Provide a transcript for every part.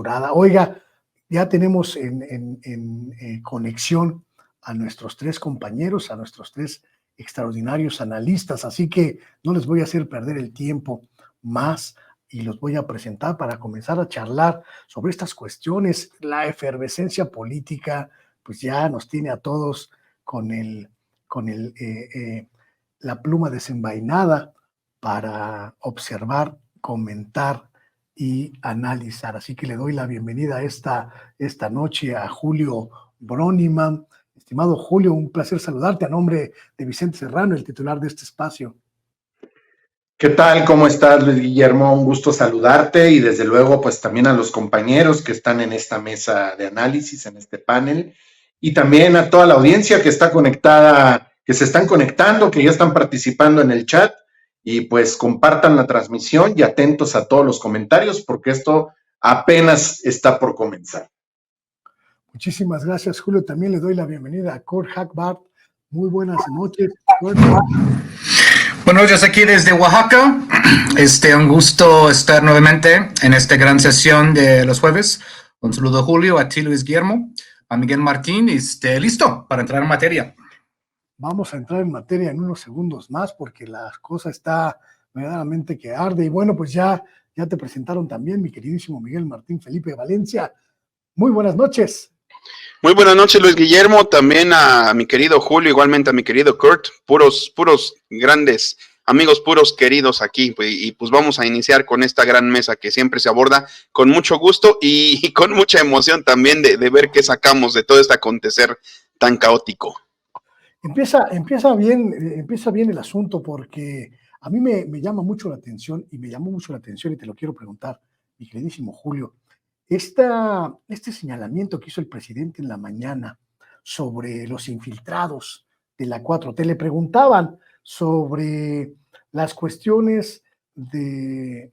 estructurada. Oiga, ya tenemos en conexión a nuestros tres compañeros, a nuestros tres extraordinarios analistas, así que no les voy a hacer perder el tiempo más y los voy a presentar para comenzar a charlar sobre estas cuestiones. La efervescencia política, pues ya nos tiene a todos con la pluma desenvainada para observar, comentar y analizar. Así que le doy la bienvenida esta noche a Julio Broniman. Estimado Julio, un placer saludarte a nombre de Vicente Serrano, el titular de este espacio. ¿Qué tal? ¿Cómo estás, Luis Guillermo? Un gusto saludarte y desde luego pues también a los compañeros que están en esta mesa de análisis, en este panel, y también a toda la audiencia que está conectada, que se están conectando, que ya están participando en el chat, y pues compartan la transmisión y atentos a todos los comentarios porque esto apenas está por comenzar. Muchísimas gracias, Julio. También le doy la bienvenida a Kurt Hagbart. Muy buenas noches, Kurt. Buenas noches aquí desde Oaxaca. Un gusto estar nuevamente en esta gran sesión de los jueves. Un saludo a Julio, a ti Luis Guillermo, a Miguel Martín. Listo para entrar en materia. Vamos a entrar en materia en unos segundos más porque la cosa está verdaderamente que arde. Y bueno, pues ya te presentaron también mi queridísimo Miguel Martín Felipe Valencia. Muy buenas noches. Muy buenas noches, Luis Guillermo, también a mi querido Julio, igualmente a mi querido Kurt, puros grandes amigos, puros queridos aquí, y pues vamos a iniciar con esta gran mesa que siempre se aborda con mucho gusto y con mucha emoción también de ver qué sacamos de todo este acontecer tan caótico. Empieza bien el asunto porque a mí me llama mucho la atención y me llamó mucho la atención y te lo quiero preguntar, mi queridísimo Julio. Este señalamiento que hizo el presidente en la mañana sobre los infiltrados de la 4T, le preguntaban sobre las cuestiones de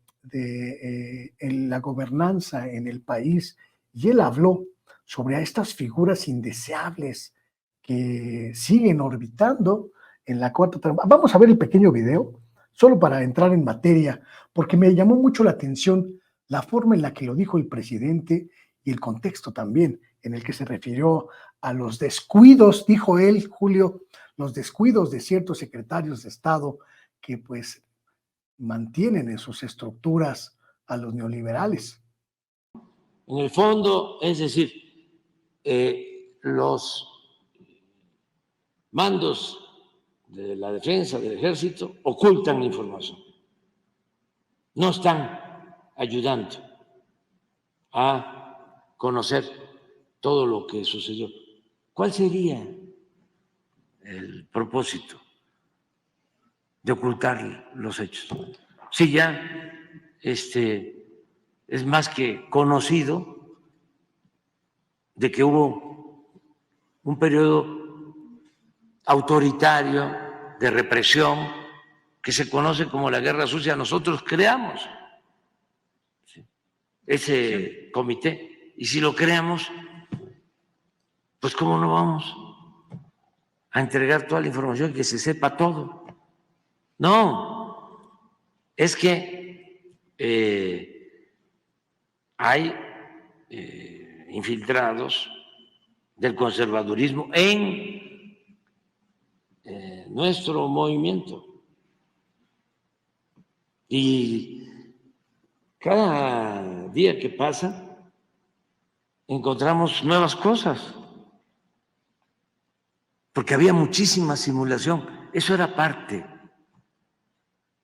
la gobernanza en el país y él habló sobre estas figuras indeseables que siguen orbitando en la 4T. Vamos a ver el pequeño video, solo para entrar en materia, porque me llamó mucho la atención la forma en la que lo dijo el presidente y el contexto también en el que se refirió a los descuidos, dijo él, Julio, los descuidos de ciertos secretarios de Estado que pues mantienen en sus estructuras a los neoliberales. En el fondo, es decir, los mandos de la defensa del ejército ocultan información, no están ayudando a conocer todo lo que sucedió. ¿Cuál sería el propósito de ocultar los hechos? Si ya es más que conocido de que hubo un periodo autoritario de represión que se conoce como la Guerra Sucia. Nosotros creamos ese comité, y si lo creamos, pues cómo no vamos a entregar toda la información, que se sepa todo. No, es que hay infiltrados del conservadurismo en nuestro movimiento, y cada día que pasa encontramos nuevas cosas, porque había muchísima simulación. Eso era parte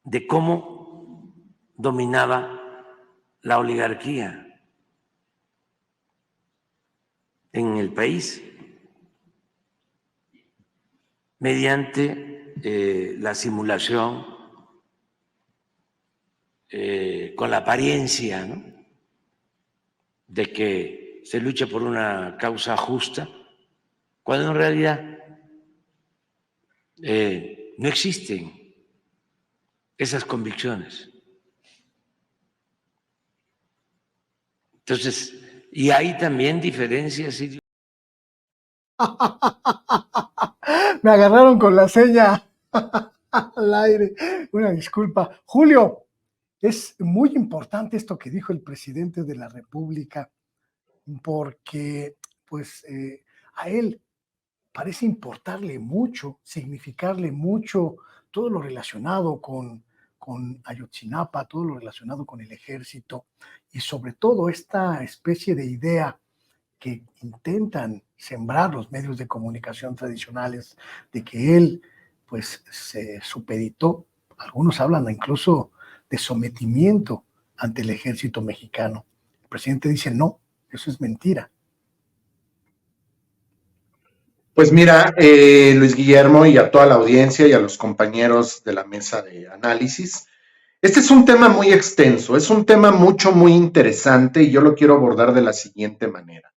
de cómo dominaba la oligarquía en el país, mediante la simulación, con la apariencia, ¿no?, de que se lucha por una causa justa, cuando en realidad no existen esas convicciones. Entonces, y hay también diferencias. Me agarraron con la seña al aire. Una disculpa. Julio, es muy importante esto que dijo el presidente de la República porque pues a él parece importarle mucho, significarle mucho todo lo relacionado con Ayotzinapa, todo lo relacionado con el ejército y sobre todo esta especie de idea que intentan sembrar los medios de comunicación tradicionales de que él pues se supeditó, algunos hablan incluso de sometimiento ante el ejército mexicano. El presidente dice no, eso es mentira. Pues mira, Luis Guillermo, y a toda la audiencia y a los compañeros de la mesa de análisis, este es un tema muy extenso, es un tema muy interesante y yo lo quiero abordar de la siguiente manera.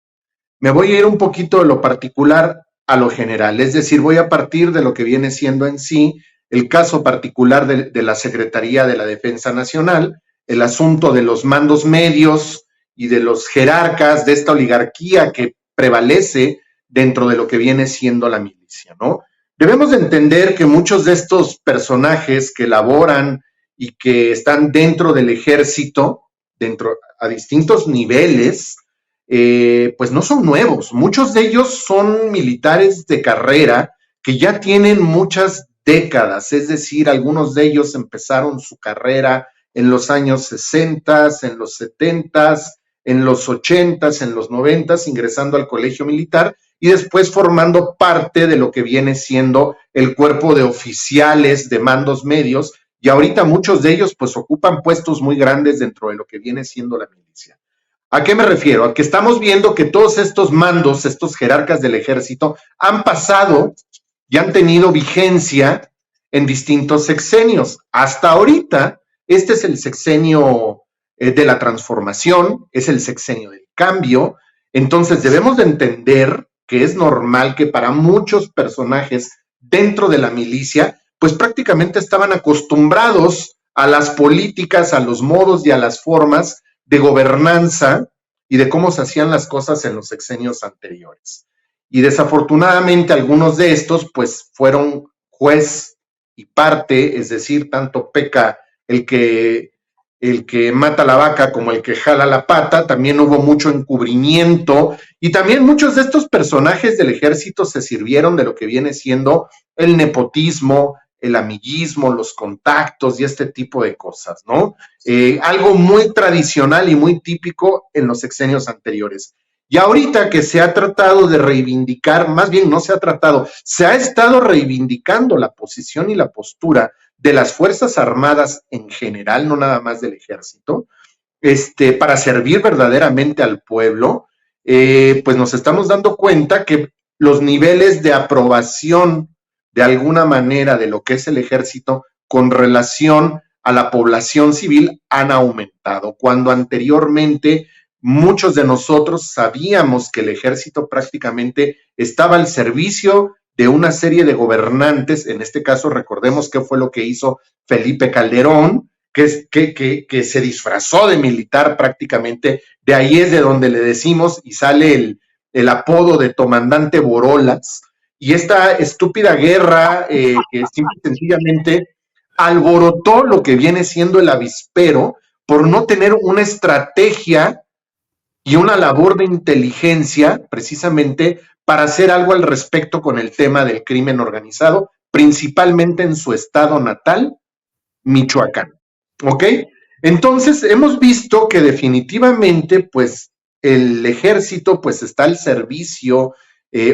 Me voy a ir un poquito de lo particular a lo general, es decir, voy a partir de lo que viene siendo en sí el caso particular de la Secretaría de la Defensa Nacional, el asunto de los mandos medios y de los jerarcas de esta oligarquía que prevalece dentro de lo que viene siendo la milicia, ¿no? Debemos de entender que muchos de estos personajes que laboran y que están dentro del ejército, dentro a distintos niveles, pues no son nuevos. Muchos de ellos son militares de carrera que ya tienen muchas décadas, es decir, algunos de ellos empezaron su carrera en los años 60, en los 70, en los 80, en los 90, ingresando al colegio militar y después formando parte de lo que viene siendo el cuerpo de oficiales de mandos medios, y ahorita muchos de ellos pues ocupan puestos muy grandes dentro de lo que viene siendo la milicia. ¿A qué me refiero? A que estamos viendo que todos estos mandos, estos jerarcas del ejército, han pasado y han tenido vigencia en distintos sexenios. Hasta ahorita, este es el sexenio de la transformación, es el sexenio del cambio. Entonces debemos de entender que es normal que para muchos personajes dentro de la milicia, pues prácticamente estaban acostumbrados a las políticas, a los modos y a las formas de gobernanza y de cómo se hacían las cosas en los sexenios anteriores. Y desafortunadamente algunos de estos pues fueron juez y parte, es decir, tanto peca el que mata la vaca como el que jala la pata. También hubo mucho encubrimiento y también muchos de estos personajes del ejército se sirvieron de lo que viene siendo el nepotismo, el amiguismo, los contactos y este tipo de cosas, ¿no? Algo muy tradicional y muy típico en los sexenios anteriores. Y ahorita que se ha tratado de reivindicar, más bien no se ha tratado, se ha estado reivindicando la posición y la postura de las Fuerzas Armadas en general, no nada más del ejército, para servir verdaderamente al pueblo, pues nos estamos dando cuenta que los niveles de aprobación de alguna manera de lo que es el ejército con relación a la población civil han aumentado, cuando anteriormente muchos de nosotros sabíamos que el ejército prácticamente estaba al servicio de una serie de gobernantes. En este caso recordemos qué fue lo que hizo Felipe Calderón, que se disfrazó de militar prácticamente. De ahí es de donde le decimos y sale el apodo de Comandante Borolas, y esta estúpida guerra que simple y sencillamente alborotó lo que viene siendo el avispero por no tener una estrategia y una labor de inteligencia precisamente para hacer algo al respecto con el tema del crimen organizado, principalmente en su estado natal, Michoacán. ¿Ok? Entonces hemos visto que definitivamente pues el ejército pues está al servicio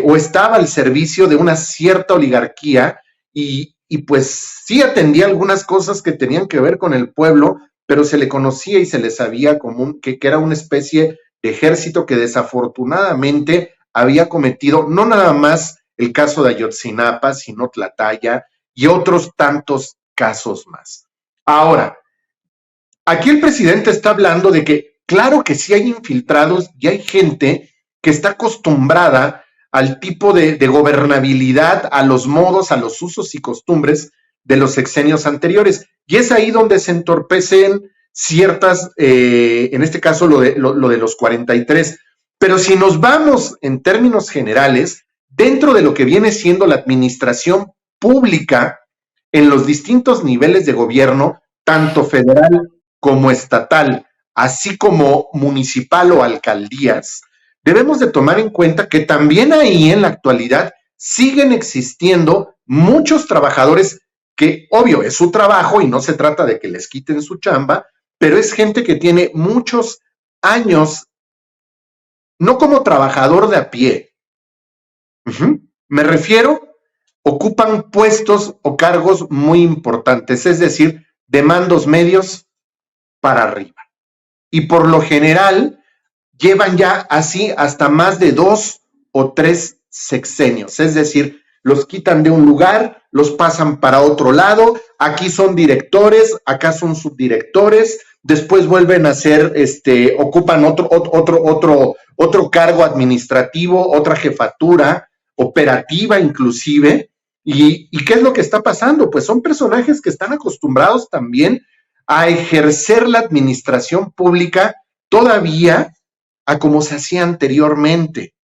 o estaba al servicio de una cierta oligarquía y pues sí atendía algunas cosas que tenían que ver con el pueblo, pero se le conocía y se le sabía como que era una especie de ejército que desafortunadamente había cometido no nada más el caso de Ayotzinapa, sino Tlahtaya y otros tantos casos más. Ahora, aquí el presidente está hablando de que claro que sí hay infiltrados y hay gente que está acostumbrada al tipo de gobernabilidad, a los modos, a los usos y costumbres de los sexenios anteriores. Y es ahí donde se entorpecen ciertas, en este caso lo de los 43. Pero si nos vamos en términos generales, dentro de lo que viene siendo la administración pública en los distintos niveles de gobierno, tanto federal como estatal, así como municipal o alcaldías, debemos de tomar en cuenta que también ahí en la actualidad siguen existiendo muchos trabajadores que, obvio, es su trabajo y no se trata de que les quiten su chamba, pero es gente que tiene muchos años, no como trabajador de a pie. Me refiero, ocupan puestos o cargos muy importantes, es decir, de mandos medios para arriba. Y por lo general, llevan ya así hasta más de 2 o 3 sexenios, es decir, los quitan de un lugar, los pasan para otro lado, aquí son directores, acá son subdirectores, después vuelven a ser, ocupan otro cargo administrativo, otra jefatura, operativa inclusive, ¿y qué es lo que está pasando? Pues son personajes que están acostumbrados también a ejercer la administración pública todavía a como se hacía anteriormente.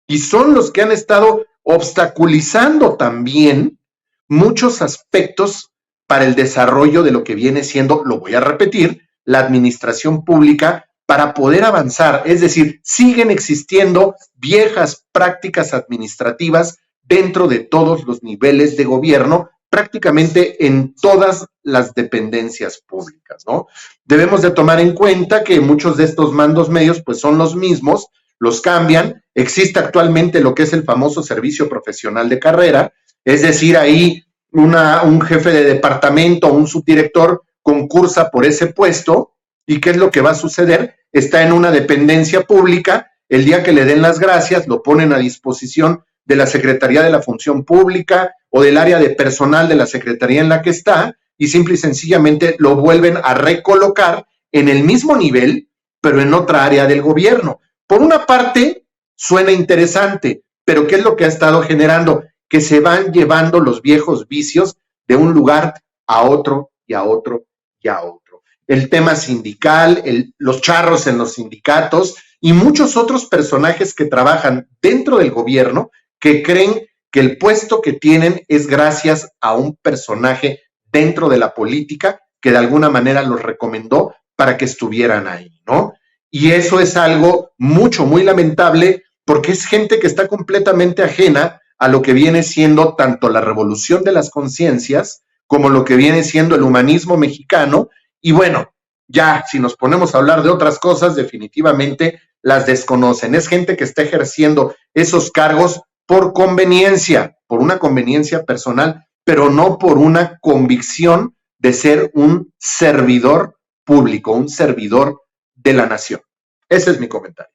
Y son los que han estado obstaculizando también muchos aspectos para el desarrollo de lo que viene siendo, lo voy a repetir, la administración pública para poder avanzar. Es decir, siguen existiendo viejas prácticas administrativas dentro de todos los niveles de gobierno, prácticamente en todas las dependencias públicas, ¿no? Debemos de tomar en cuenta que muchos de estos mandos medios pues son los mismos, los cambian. Existe actualmente lo que es el famoso servicio profesional de carrera, es decir, ahí un jefe de departamento o un subdirector concursa por ese puesto, ¿y qué es lo que va a suceder? Está en una dependencia pública, el día que le den las gracias lo ponen a disposición de la Secretaría de la Función Pública o del área de personal de la Secretaría en la que está, y simple y sencillamente lo vuelven a recolocar en el mismo nivel, pero en otra área del gobierno. Por una parte, suena interesante, pero ¿qué es lo que ha estado generando? Que se van llevando los viejos vicios de un lugar a otro y a otro y a otro. El tema sindical, los charros en los sindicatos y muchos otros personajes que trabajan dentro del gobierno que creen que el puesto que tienen es gracias a un personaje dentro de la política que de alguna manera los recomendó para que estuvieran ahí, ¿no? Y eso es algo muy lamentable porque es gente que está completamente ajena a lo que viene siendo tanto la revolución de las conciencias como lo que viene siendo el humanismo mexicano. Y bueno, ya si nos ponemos a hablar de otras cosas, definitivamente las desconocen. Es gente que está ejerciendo esos cargos por conveniencia, por una conveniencia personal, pero no por una convicción de ser un servidor público, un servidor de la nación. Ese es mi comentario.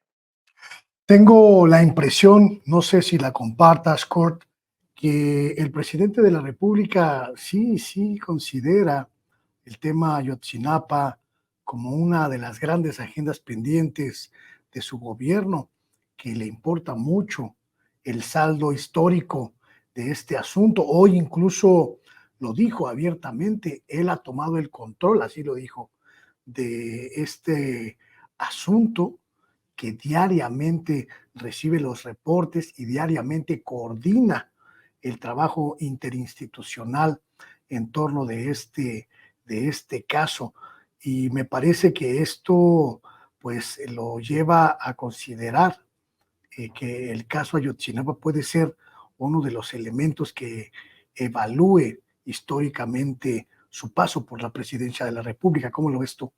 Tengo la impresión, no sé si la compartas, Kurt, que el presidente de la República sí considera el tema Ayotzinapa como una de las grandes agendas pendientes de su gobierno, que le importa mucho el saldo histórico de este asunto. Hoy incluso lo dijo abiertamente, él ha tomado el control, así lo dijo, de este asunto, que diariamente recibe los reportes y diariamente coordina el trabajo interinstitucional en torno de este caso. Y me parece que esto pues lo lleva a considerar que el caso Ayotzinapa puede ser uno de los elementos que evalúe históricamente su paso por la presidencia de la República. ¿Cómo lo ves tú?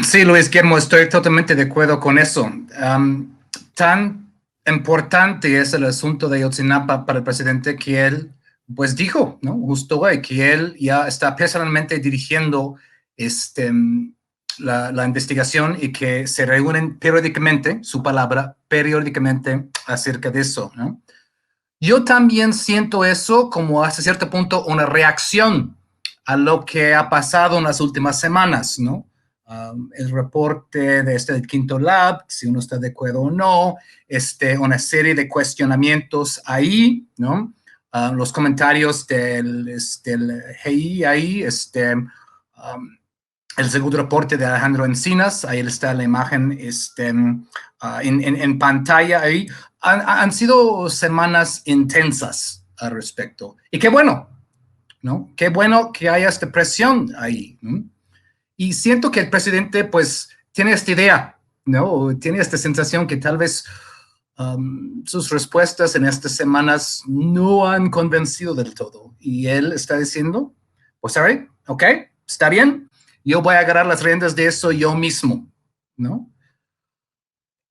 Sí, Luis Guillermo, estoy totalmente de acuerdo con eso. Tan importante es el asunto de Ayotzinapa para el presidente que él, pues dijo, ¿no? Justo hoy, que él ya está personalmente dirigiendo la investigación y que se reúnen periódicamente, su palabra, periódicamente acerca de eso, ¿no? Yo también siento eso como hasta cierto punto una reacción a lo que ha pasado en las últimas semanas, ¿no? El reporte de del Quinto Lab, si uno está de acuerdo o no, una serie de cuestionamientos ahí, ¿no? Los comentarios del GI ahí, el segundo reporte de Alejandro Encinas, ahí está la imagen en pantalla ahí. Han sido semanas intensas al respecto. Y qué bueno, ¿no? Qué bueno que haya esta presión ahí, ¿no? Y siento que el presidente, pues, tiene esta idea ¿no? Tiene esta sensación que tal vez sus respuestas en estas semanas no han convencido del todo. Y él está diciendo, pues, sorry, ok, está bien, yo voy a agarrar las riendas de eso yo mismo, ¿no?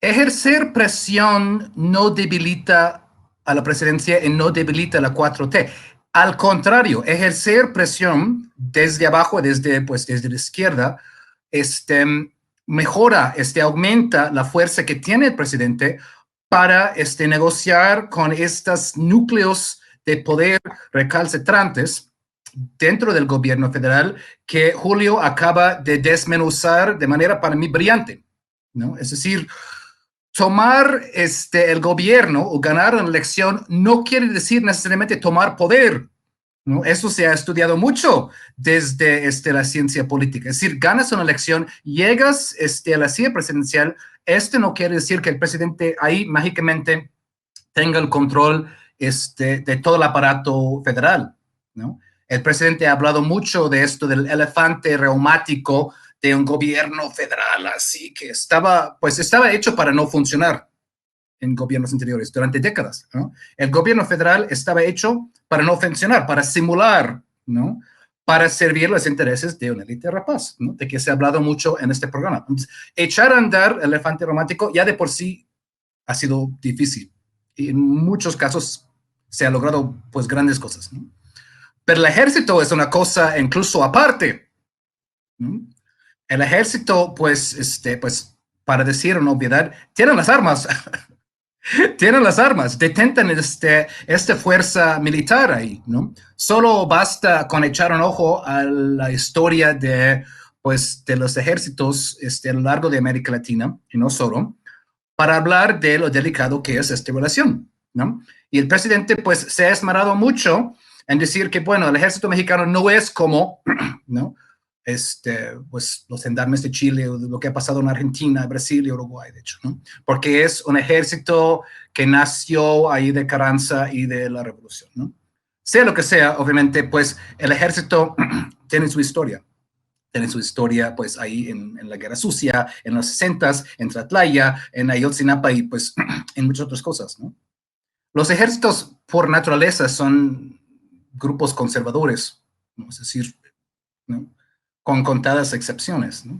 Ejercer presión no debilita a la presidencia y no debilita a la 4T. Al contrario, ejercer presión desde abajo, pues, desde la izquierda, mejora, aumenta la fuerza que tiene el presidente para negociar con estos núcleos de poder recalcitrantes dentro del gobierno federal que Julio acaba de desmenuzar de manera para mí brillante, ¿no? Es decir, tomar el gobierno o ganar una elección no quiere decir necesariamente tomar poder, ¿no? Eso se ha estudiado mucho desde la ciencia política. Es decir, ganas una elección, llegas a la silla presidencial, no quiere decir que el presidente ahí mágicamente tenga el control de todo el aparato federal, ¿no? El presidente ha hablado mucho de esto, del elefante reumático de un gobierno federal, así que estaba hecho para no funcionar en gobiernos anteriores durante décadas, ¿no? El gobierno federal estaba hecho para no funcionar, para simular, ¿no? Para servir los intereses de una élite rapaz, ¿no? De que se ha hablado mucho en este programa. Entonces, echar a andar el elefante romántico ya de por sí ha sido difícil. Y en muchos casos se ha logrado, pues, grandes cosas, ¿no? Pero el ejército es una cosa incluso aparte, ¿no? El ejército, pues, para decir una obviedad, tienen las armas. Tienen las armas, detentan esta fuerza militar ahí, ¿no? Solo basta con echar un ojo a la historia de los ejércitos a lo largo de América Latina, y no solo, para hablar de lo delicado que es esta relación, ¿no? Y el presidente, pues, se ha esmerado mucho en decir que, bueno, el ejército mexicano no es como, ¿no? Pues los gendarmes de Chile o de lo que ha pasado en Argentina, Brasil y Uruguay, de hecho, ¿no? Porque es un ejército que nació ahí de Carranza y de la revolución, ¿no? Sea lo que sea, obviamente, pues el ejército tiene su historia. Tiene su historia, pues, ahí en la Guerra Sucia, en los 60s, en Tlatlaya, en Ayotzinapa y, pues, en muchas otras cosas, ¿no? Los ejércitos, por naturaleza, son grupos conservadores, ¿no? Es decir, ¿no? Con contadas excepciones, ¿no?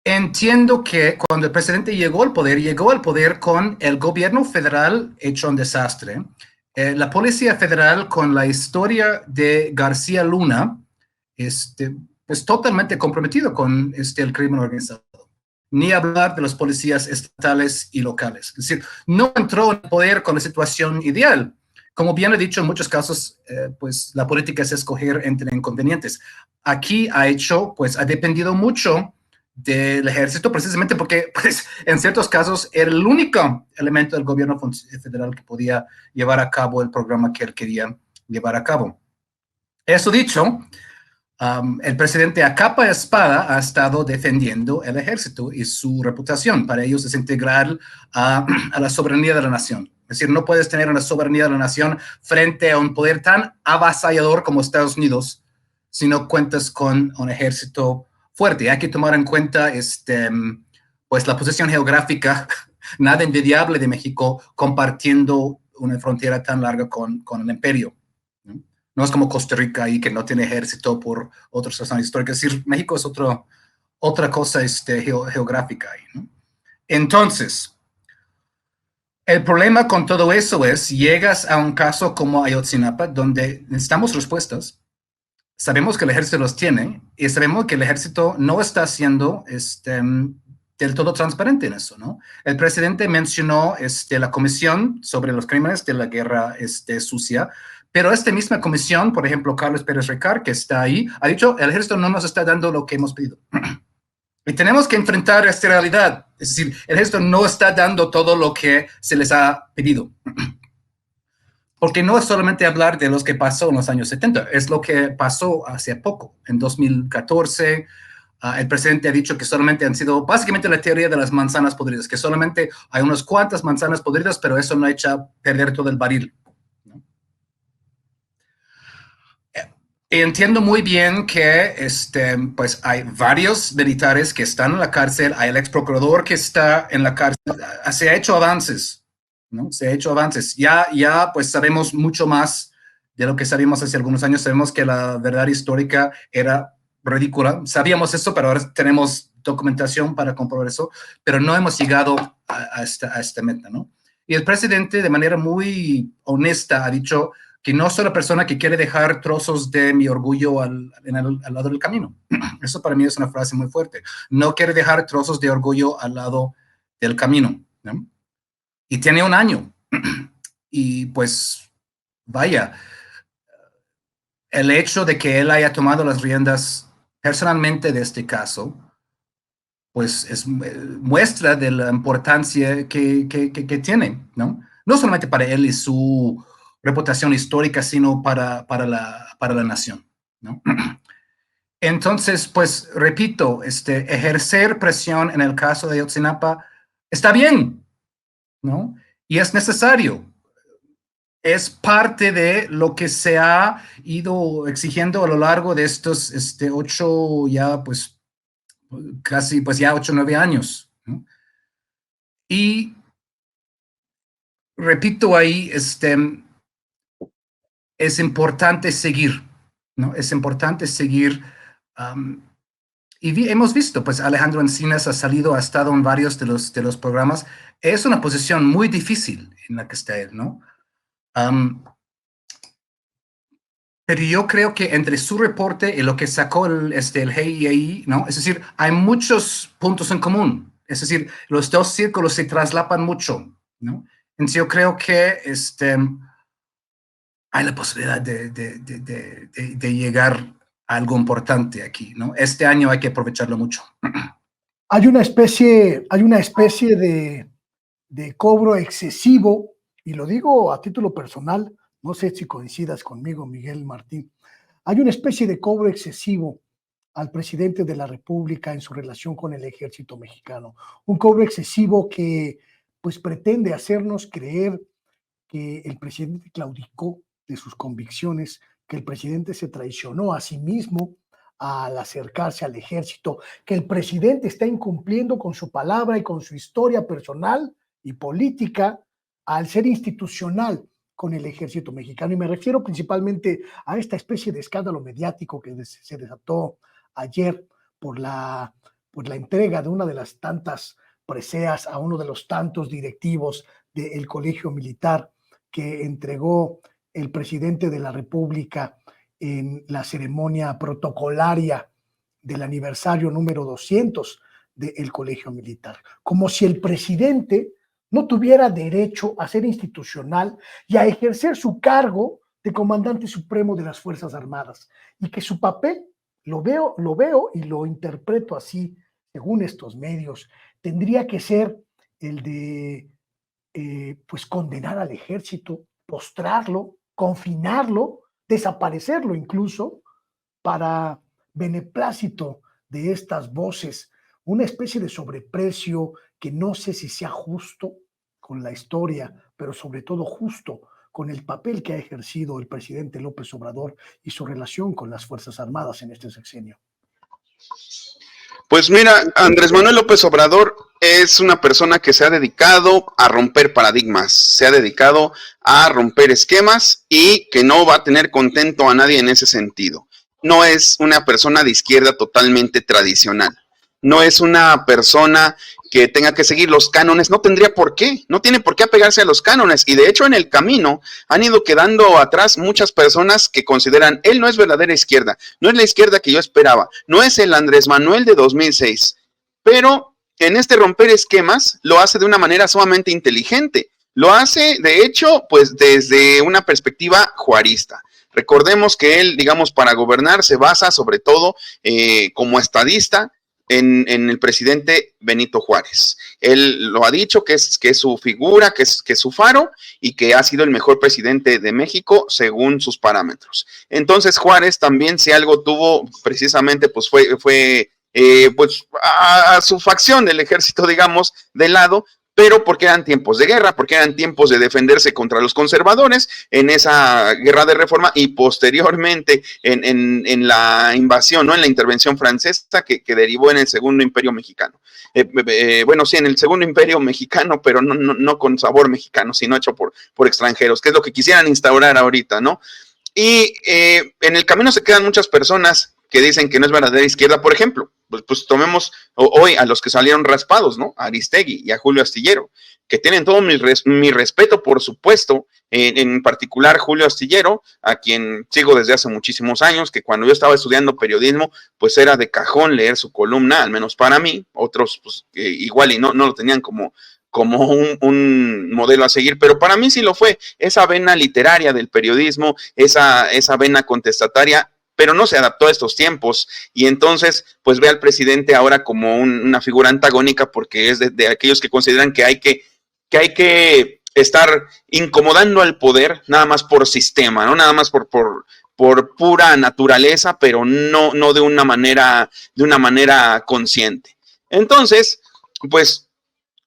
Entiendo que cuando el presidente llegó al poder con el gobierno federal hecho un desastre, la policía federal con la historia de García Luna, pues totalmente comprometido con el crimen organizado. Ni hablar de los policías estatales y locales. Es decir, no entró en poder con la situación ideal. Como bien he dicho, en muchos casos, pues la política es escoger entre inconvenientes. Aquí ha dependido mucho del ejército, precisamente porque, pues, en ciertos casos era el único elemento del gobierno federal que podía llevar a cabo el programa que él quería llevar a cabo. Eso dicho, el presidente a capa y espada ha estado defendiendo el ejército y su reputación. Para ellos es integral a la soberanía de la nación. Es decir, no puedes tener una soberanía de la nación frente a un poder tan avasallador como Estados Unidos si no cuentas con un ejército fuerte. Hay que tomar en cuenta pues la posición geográfica nada envidiable de México compartiendo una frontera tan larga con el imperio. No es como Costa Rica ahí que no tiene ejército por otras razones históricas. Es decir, México es otra cosa geográfica ahí, ¿no? Entonces, el problema con todo eso es, llegas a un caso como Ayotzinapa, donde necesitamos respuestas. Sabemos que el ejército los tiene y sabemos que el ejército no está siendo del todo transparente en eso, ¿no? El presidente mencionó la comisión sobre los crímenes de la guerra sucia, pero esta misma comisión, por ejemplo, Carlos Pérez Ricard, que está ahí, ha dicho, el ejército no nos está dando lo que hemos pedido. Y tenemos que enfrentar esta realidad. Es decir, el ejército no está dando todo lo que se les ha pedido. Porque no es solamente hablar de los que pasó en los años 70, es lo que pasó hace poco. En 2014, el presidente ha dicho que solamente han sido, básicamente la teoría de las manzanas podridas, que solamente hay unas cuantas manzanas podridas, pero eso no echa a perder todo el barril, ¿no? entiendo muy bien que pues hay varios militares que están en la cárcel, hay el ex procurador que está en la cárcel, se ha hecho avances, ¿no? Se ha hecho avances. Ya pues sabemos mucho más de lo que sabíamos hace algunos años. Sabemos que la verdad histórica era ridícula. Sabíamos eso, pero ahora tenemos documentación para comprobar eso, pero no hemos llegado a esta meta, ¿no? Y el presidente, de manera muy honesta, ha dicho que no soy la persona que quiere dejar trozos de mi orgullo al lado del camino. Eso para mí es una frase muy fuerte. No quiere dejar trozos de orgullo al lado del camino, ¿no? Y tiene un año. Y pues, vaya, el hecho de que él haya tomado las riendas personalmente de este caso, pues es muestra de la importancia que tiene, ¿no? No solamente para él y su reputación histórica, sino para la nación, ¿no? Entonces, pues, repito, ejercer presión en el caso de Ayotzinapa está bien, ¿no? Y es necesario. Es parte de lo que se ha ido exigiendo a lo largo de estos 8, ya pues, casi pues ya 8 o 9 años, ¿no? Y repito ahí, es importante seguir, ¿no? Es importante seguir. Y hemos visto, pues Alejandro Encinas ha salido, ha estado en varios de los programas. Es una posición muy difícil en la que está él, ¿no? Pero yo creo que entre su reporte y lo que sacó el GIEI, ¿no? Es decir, hay muchos puntos en común. Es decir, los dos círculos se traslapan mucho, ¿no? Entonces yo creo que hay la posibilidad de llegar a algo importante aquí, ¿no? Este año hay que aprovecharlo mucho. Hay una especie de cobro excesivo, y lo digo a título personal, no sé si coincidas conmigo, Miguel Martín. Hay una especie de cobro excesivo al presidente de la República en su relación con el ejército mexicano. Un cobro excesivo que pues pretende hacernos creer que el presidente claudicó de sus convicciones, que el presidente se traicionó a sí mismo al acercarse al ejército, que el presidente está incumpliendo con su palabra y con su historia personal y política al ser institucional con el ejército mexicano. Y me refiero principalmente a esta especie de escándalo mediático que se desató ayer por la entrega de una de las tantas preseas a uno de los tantos directivos del colegio militar que entregó el presidente de la República en la ceremonia protocolaria del aniversario número 200 del colegio militar. Como si el presidente no tuviera derecho a ser institucional y a ejercer su cargo de comandante supremo de las Fuerzas Armadas, y que su papel, lo veo y lo interpreto así, según estos medios, tendría que ser el de pues condenar al ejército, postrarlo, confinarlo, desaparecerlo incluso, para beneplácito de estas voces, una especie de sobreprecio que no sé si sea justo con la historia, pero sobre todo justo con el papel que ha ejercido el presidente López Obrador y su relación con las Fuerzas Armadas en este sexenio. Pues mira, Andrés Manuel López Obrador es una persona que se ha dedicado a romper paradigmas, se ha dedicado a romper esquemas y que no va a tener contento a nadie en ese sentido. No es una persona de izquierda totalmente tradicional. No es una persona que tenga que seguir los cánones, no tendría por qué, no tiene por qué apegarse a los cánones, y de hecho en el camino han ido quedando atrás muchas personas que consideran, él no es verdadera izquierda, no es la izquierda que yo esperaba, no es el Andrés Manuel de 2006, pero en este romper esquemas lo hace de una manera sumamente inteligente, lo hace de hecho pues desde una perspectiva juarista. Recordemos que él, digamos, para gobernar se basa sobre todo como estadista en el presidente Benito Juárez. Él lo ha dicho que es su figura, que es su faro y que ha sido el mejor presidente de México según sus parámetros. Entonces Juárez también, si algo tuvo precisamente, pues fue pues a su facción del ejército, digamos, de lado, pero porque eran tiempos de guerra, porque eran tiempos de defenderse contra los conservadores en esa guerra de reforma y posteriormente en la invasión, ¿no? En la intervención francesa que derivó en el Segundo Imperio Mexicano. Bueno, sí, en el Segundo Imperio Mexicano, pero no con sabor mexicano, sino hecho por extranjeros, que es lo que quisieran instaurar ahorita, ¿no? Y en el camino se quedan muchas personas que dicen que no es verdadera izquierda, por ejemplo, pues tomemos hoy a los que salieron raspados, ¿no? A Aristegui y a Julio Astillero, que tienen todo mi respeto, por supuesto, en particular Julio Astillero, a quien sigo desde hace muchísimos años, que cuando yo estaba estudiando periodismo, pues era de cajón leer su columna, al menos para mí, otros pues igual y no lo tenían como un modelo a seguir, pero para mí sí lo fue, esa vena literaria del periodismo, esa vena contestataria, pero no se adaptó a estos tiempos, y entonces pues ve al presidente ahora como una figura antagónica, porque es de aquellos que consideran que hay que estar incomodando al poder nada más por sistema, ¿no? Nada más por pura naturaleza, pero no de una manera consciente. Entonces, pues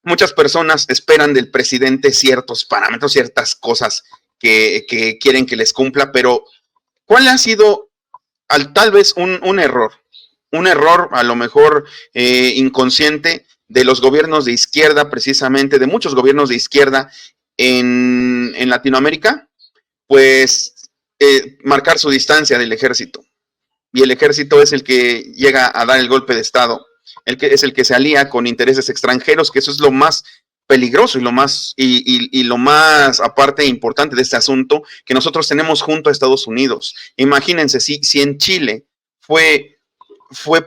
muchas personas esperan del presidente ciertos parámetros, ciertas cosas que quieren que les cumpla, pero ¿cuál ha sido tal vez un error a lo mejor inconsciente de los gobiernos de izquierda, precisamente de muchos gobiernos de izquierda en Latinoamérica? Pues marcar su distancia del ejército, y el ejército es el que llega a dar el golpe de estado, es el que se alía con intereses extranjeros, que eso es lo más peligroso y lo más aparte importante de este asunto, que nosotros tenemos junto a Estados Unidos. Imagínense si en Chile fue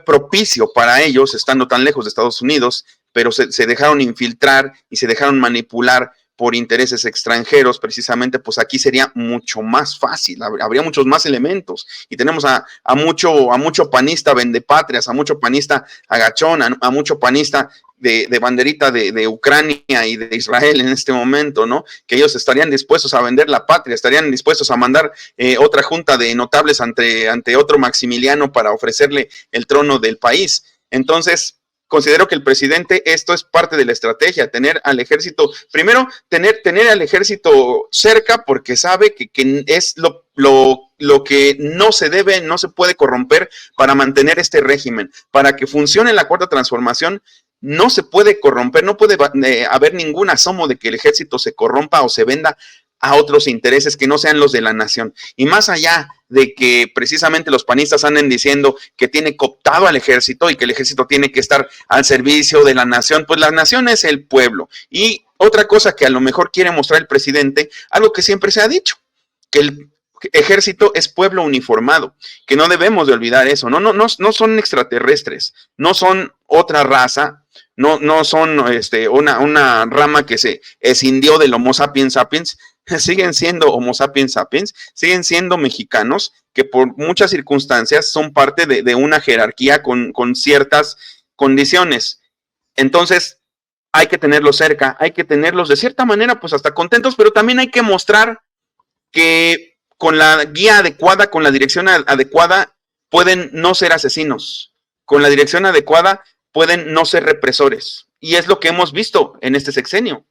propicio para ellos, estando tan lejos de Estados Unidos, pero se dejaron infiltrar y se dejaron manipular por intereses extranjeros, precisamente, pues aquí sería mucho más fácil, habría muchos más elementos, y tenemos a mucho panista vendepatrias, a mucho panista agachón, a mucho panista de banderita de Ucrania y de Israel en este momento, ¿no? Que ellos estarían dispuestos a vender la patria, estarían dispuestos a mandar otra junta de notables ante otro Maximiliano para ofrecerle el trono del país. Entonces, considero que el presidente, esto es parte de la estrategia, tener al ejército, primero, tener al ejército cerca, porque sabe que es lo que no se puede corromper para mantener este régimen. Para que funcione la Cuarta Transformación, no se puede corromper, no puede haber ningún asomo de que el ejército se corrompa o se venda a otros intereses que no sean los de la nación. Y más allá de que precisamente los panistas anden diciendo que tiene cooptado al ejército y que el ejército tiene que estar al servicio de la nación, pues la nación es el pueblo. Y otra cosa que a lo mejor quiere mostrar el presidente, algo que siempre se ha dicho, que el ejército es pueblo uniformado, que no debemos de olvidar eso. No son extraterrestres, no son otra raza, no son una rama que se escindió del Homo sapiens sapiens. Siguen siendo Homo sapiens sapiens, siguen siendo mexicanos que por muchas circunstancias son parte de una jerarquía con ciertas condiciones. Entonces hay que tenerlos cerca, hay que tenerlos de cierta manera pues hasta contentos, pero también hay que mostrar que con la guía adecuada, con la dirección adecuada, pueden no ser asesinos, con la dirección adecuada pueden no ser represores, y es lo que hemos visto en este sexenio.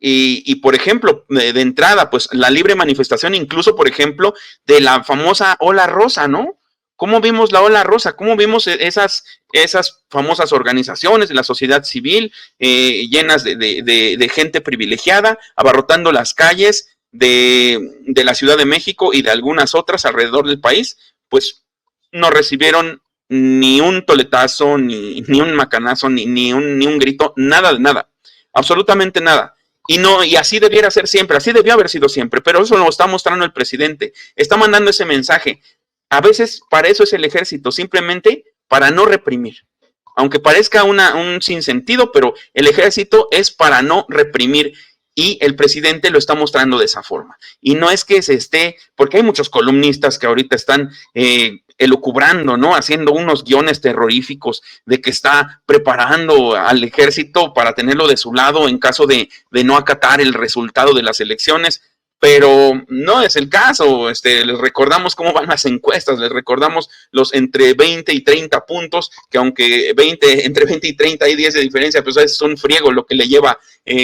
Y por ejemplo, de entrada, pues la libre manifestación, incluso, por ejemplo, de la famosa ola rosa, ¿no? ¿Cómo vimos la ola rosa? ¿Cómo vimos esas famosas organizaciones de la sociedad civil llenas de gente privilegiada, abarrotando las calles de la Ciudad de México y de algunas otras alrededor del país? Pues no recibieron ni un toletazo, ni un macanazo, ni un grito, nada de nada, absolutamente nada. Y así debiera ser siempre, así debió haber sido siempre, pero eso lo está mostrando el presidente, está mandando ese mensaje. A veces para eso es el ejército, simplemente para no reprimir. Aunque parezca un sinsentido, pero el ejército es para no reprimir, y el presidente lo está mostrando de esa forma. Y no es que se esté, porque hay muchos columnistas que ahorita están elucubrando, ¿no? Haciendo unos guiones terroríficos de que está preparando al ejército para tenerlo de su lado en caso de no acatar el resultado de las elecciones. pero no es el caso. Les recordamos cómo van las encuestas, les recordamos los entre 20 y 30 puntos, que aunque entre 20 y 30 hay 10 de diferencia, pues es un friego lo que le lleva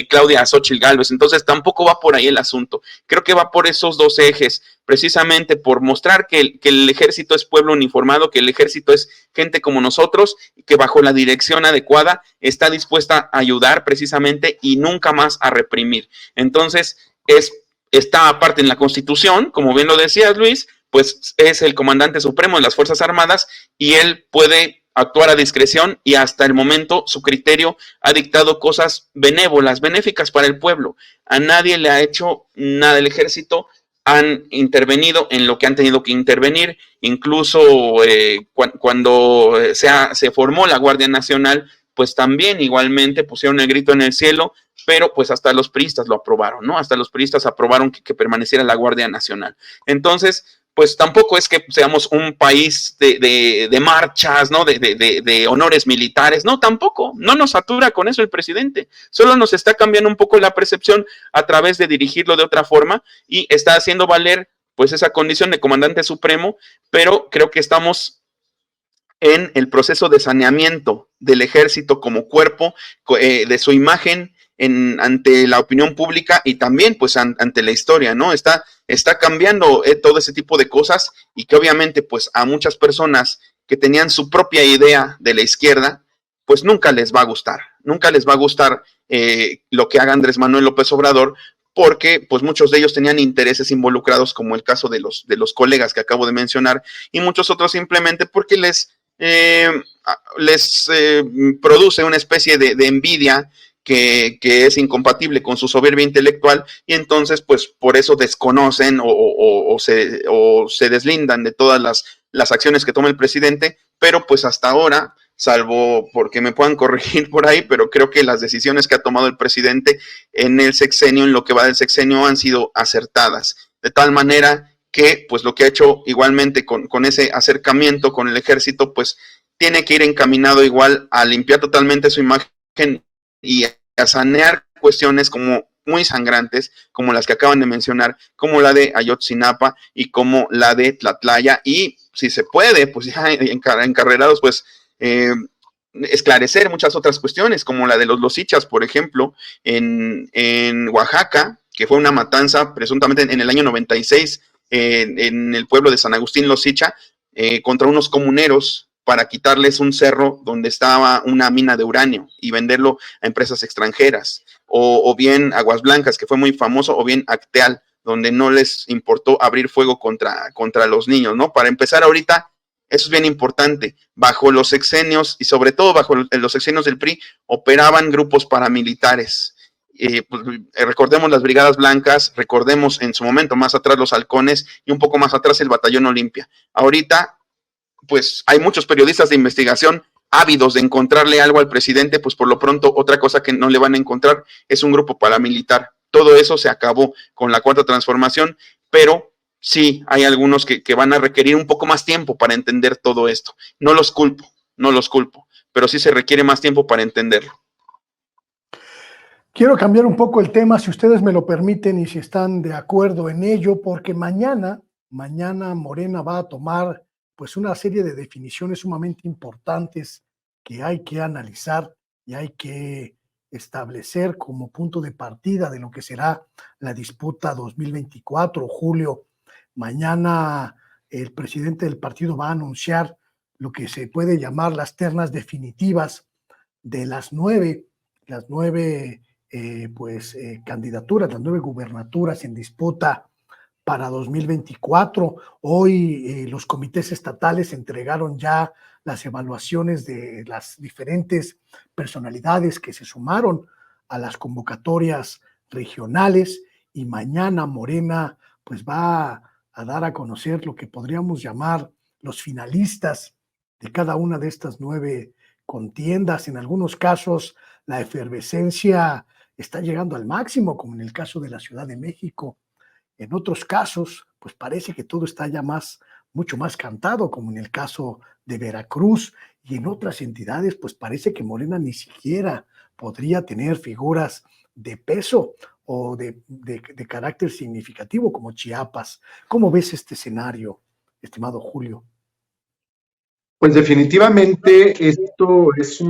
Claudia a Xóchitl Gálvez. Entonces tampoco va por ahí el asunto. Creo que va por esos dos ejes, precisamente por mostrar que el ejército es pueblo uniformado, que el ejército es gente como nosotros, que bajo la dirección adecuada está dispuesta a ayudar precisamente y nunca más a reprimir. Entonces, está aparte en la Constitución, como bien lo decías, Luis, pues es el comandante supremo de las Fuerzas Armadas y él puede actuar a discreción y hasta el momento su criterio ha dictado cosas benévolas, benéficas para el pueblo. A nadie le ha hecho nada el ejército, han intervenido en lo que han tenido que intervenir, incluso cuando se formó la Guardia Nacional, pues también igualmente pusieron el grito en el cielo, pero pues hasta los priistas lo aprobaron, ¿no? Hasta los priistas aprobaron que permaneciera la Guardia Nacional. Entonces, pues tampoco es que seamos un país de marchas, ¿no? De honores militares, no, tampoco, no nos satura con eso el presidente, solo nos está cambiando un poco la percepción a través de dirigirlo de otra forma y está haciendo valer pues esa condición de comandante supremo, pero creo que estamos en el proceso de saneamiento del ejército como cuerpo, de su imagen ante la opinión pública y también pues ante la historia, ¿no? Está cambiando todo ese tipo de cosas y que obviamente pues a muchas personas que tenían su propia idea de la izquierda, pues nunca les va a gustar lo que haga Andrés Manuel López Obrador, porque pues muchos de ellos tenían intereses involucrados, como el caso de los colegas que acabo de mencionar, y muchos otros simplemente porque les produce una especie de envidia que es incompatible con su soberbia intelectual y entonces pues por eso desconocen o se deslindan de todas las acciones que toma el presidente, pero pues hasta ahora, salvo porque me puedan corregir por ahí, pero creo que las decisiones que ha tomado el presidente en el sexenio, en lo que va del sexenio, han sido acertadas, de tal manera que pues lo que ha hecho igualmente con ese acercamiento con el ejército, pues tiene que ir encaminado igual a limpiar totalmente su imagen y a sanear cuestiones como muy sangrantes, como las que acaban de mencionar, como la de Ayotzinapa y como la de Tlatlaya, y si se puede, pues ya encarrerados, pues esclarecer muchas otras cuestiones, como la de los Losichas, por ejemplo, en Oaxaca, que fue una matanza presuntamente en el año 96, en el pueblo de San Agustín Losicha, contra unos comuneros para quitarles un cerro donde estaba una mina de uranio y venderlo a empresas extranjeras, o bien Aguas Blancas, que fue muy famoso, o bien Acteal, donde no les importó abrir fuego contra los niños, ¿no? Para empezar ahorita, eso es bien importante, bajo los sexenios y sobre todo bajo los sexenios del PRI, operaban grupos paramilitares. Pues, recordemos las Brigadas Blancas, recordemos en su momento más atrás los Halcones y un poco más atrás el Batallón Olimpia. Ahorita pues hay muchos periodistas de investigación ávidos de encontrarle algo al presidente, pues por lo pronto otra cosa que no le van a encontrar es un grupo paramilitar. Todo eso se acabó con la Cuarta Transformación, pero sí hay algunos que van a requerir un poco más tiempo para entender todo esto. No los culpo, pero sí se requiere más tiempo para entenderlo. Quiero cambiar un poco el tema, si ustedes me lo permiten y si están de acuerdo en ello, porque mañana Morena va a tomar pues una serie de definiciones sumamente importantes que hay que analizar y hay que establecer como punto de partida de lo que será la disputa 2024. Julio, mañana el presidente del partido va a anunciar lo que se puede llamar las ternas definitivas de las nueve candidaturas, las 9 gubernaturas en disputa para 2024. Hoy los comités estatales entregaron ya las evaluaciones de las diferentes personalidades que se sumaron a las convocatorias regionales y mañana Morena pues va a dar a conocer lo que podríamos llamar los finalistas de cada una de estas 9 contiendas. En algunos casos la efervescencia está llegando al máximo, como en el caso de la Ciudad de México. En otros casos, pues parece que todo está ya mucho más cantado, como en el caso de Veracruz, y en otras entidades, pues parece que Morena ni siquiera podría tener figuras de peso. o de carácter significativo como Chiapas. ¿Cómo ves este escenario, estimado Julio? Pues definitivamente esto es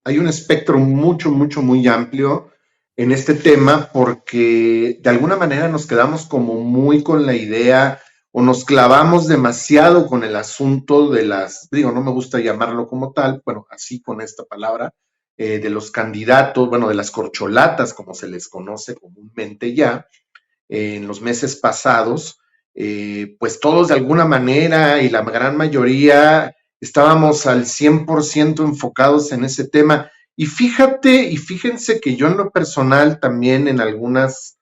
hay un espectro muy amplio en este tema, porque de alguna manera nos quedamos como muy con la idea o nos clavamos demasiado con el asunto de no me gusta llamarlo como tal, bueno, así con esta palabra, de los candidatos, bueno, de las corcholatas, como se les conoce comúnmente ya, en los meses pasados, pues todos de alguna manera y la gran mayoría estábamos al 100% enfocados en ese tema. Y fíjense que yo en lo personal también en algunas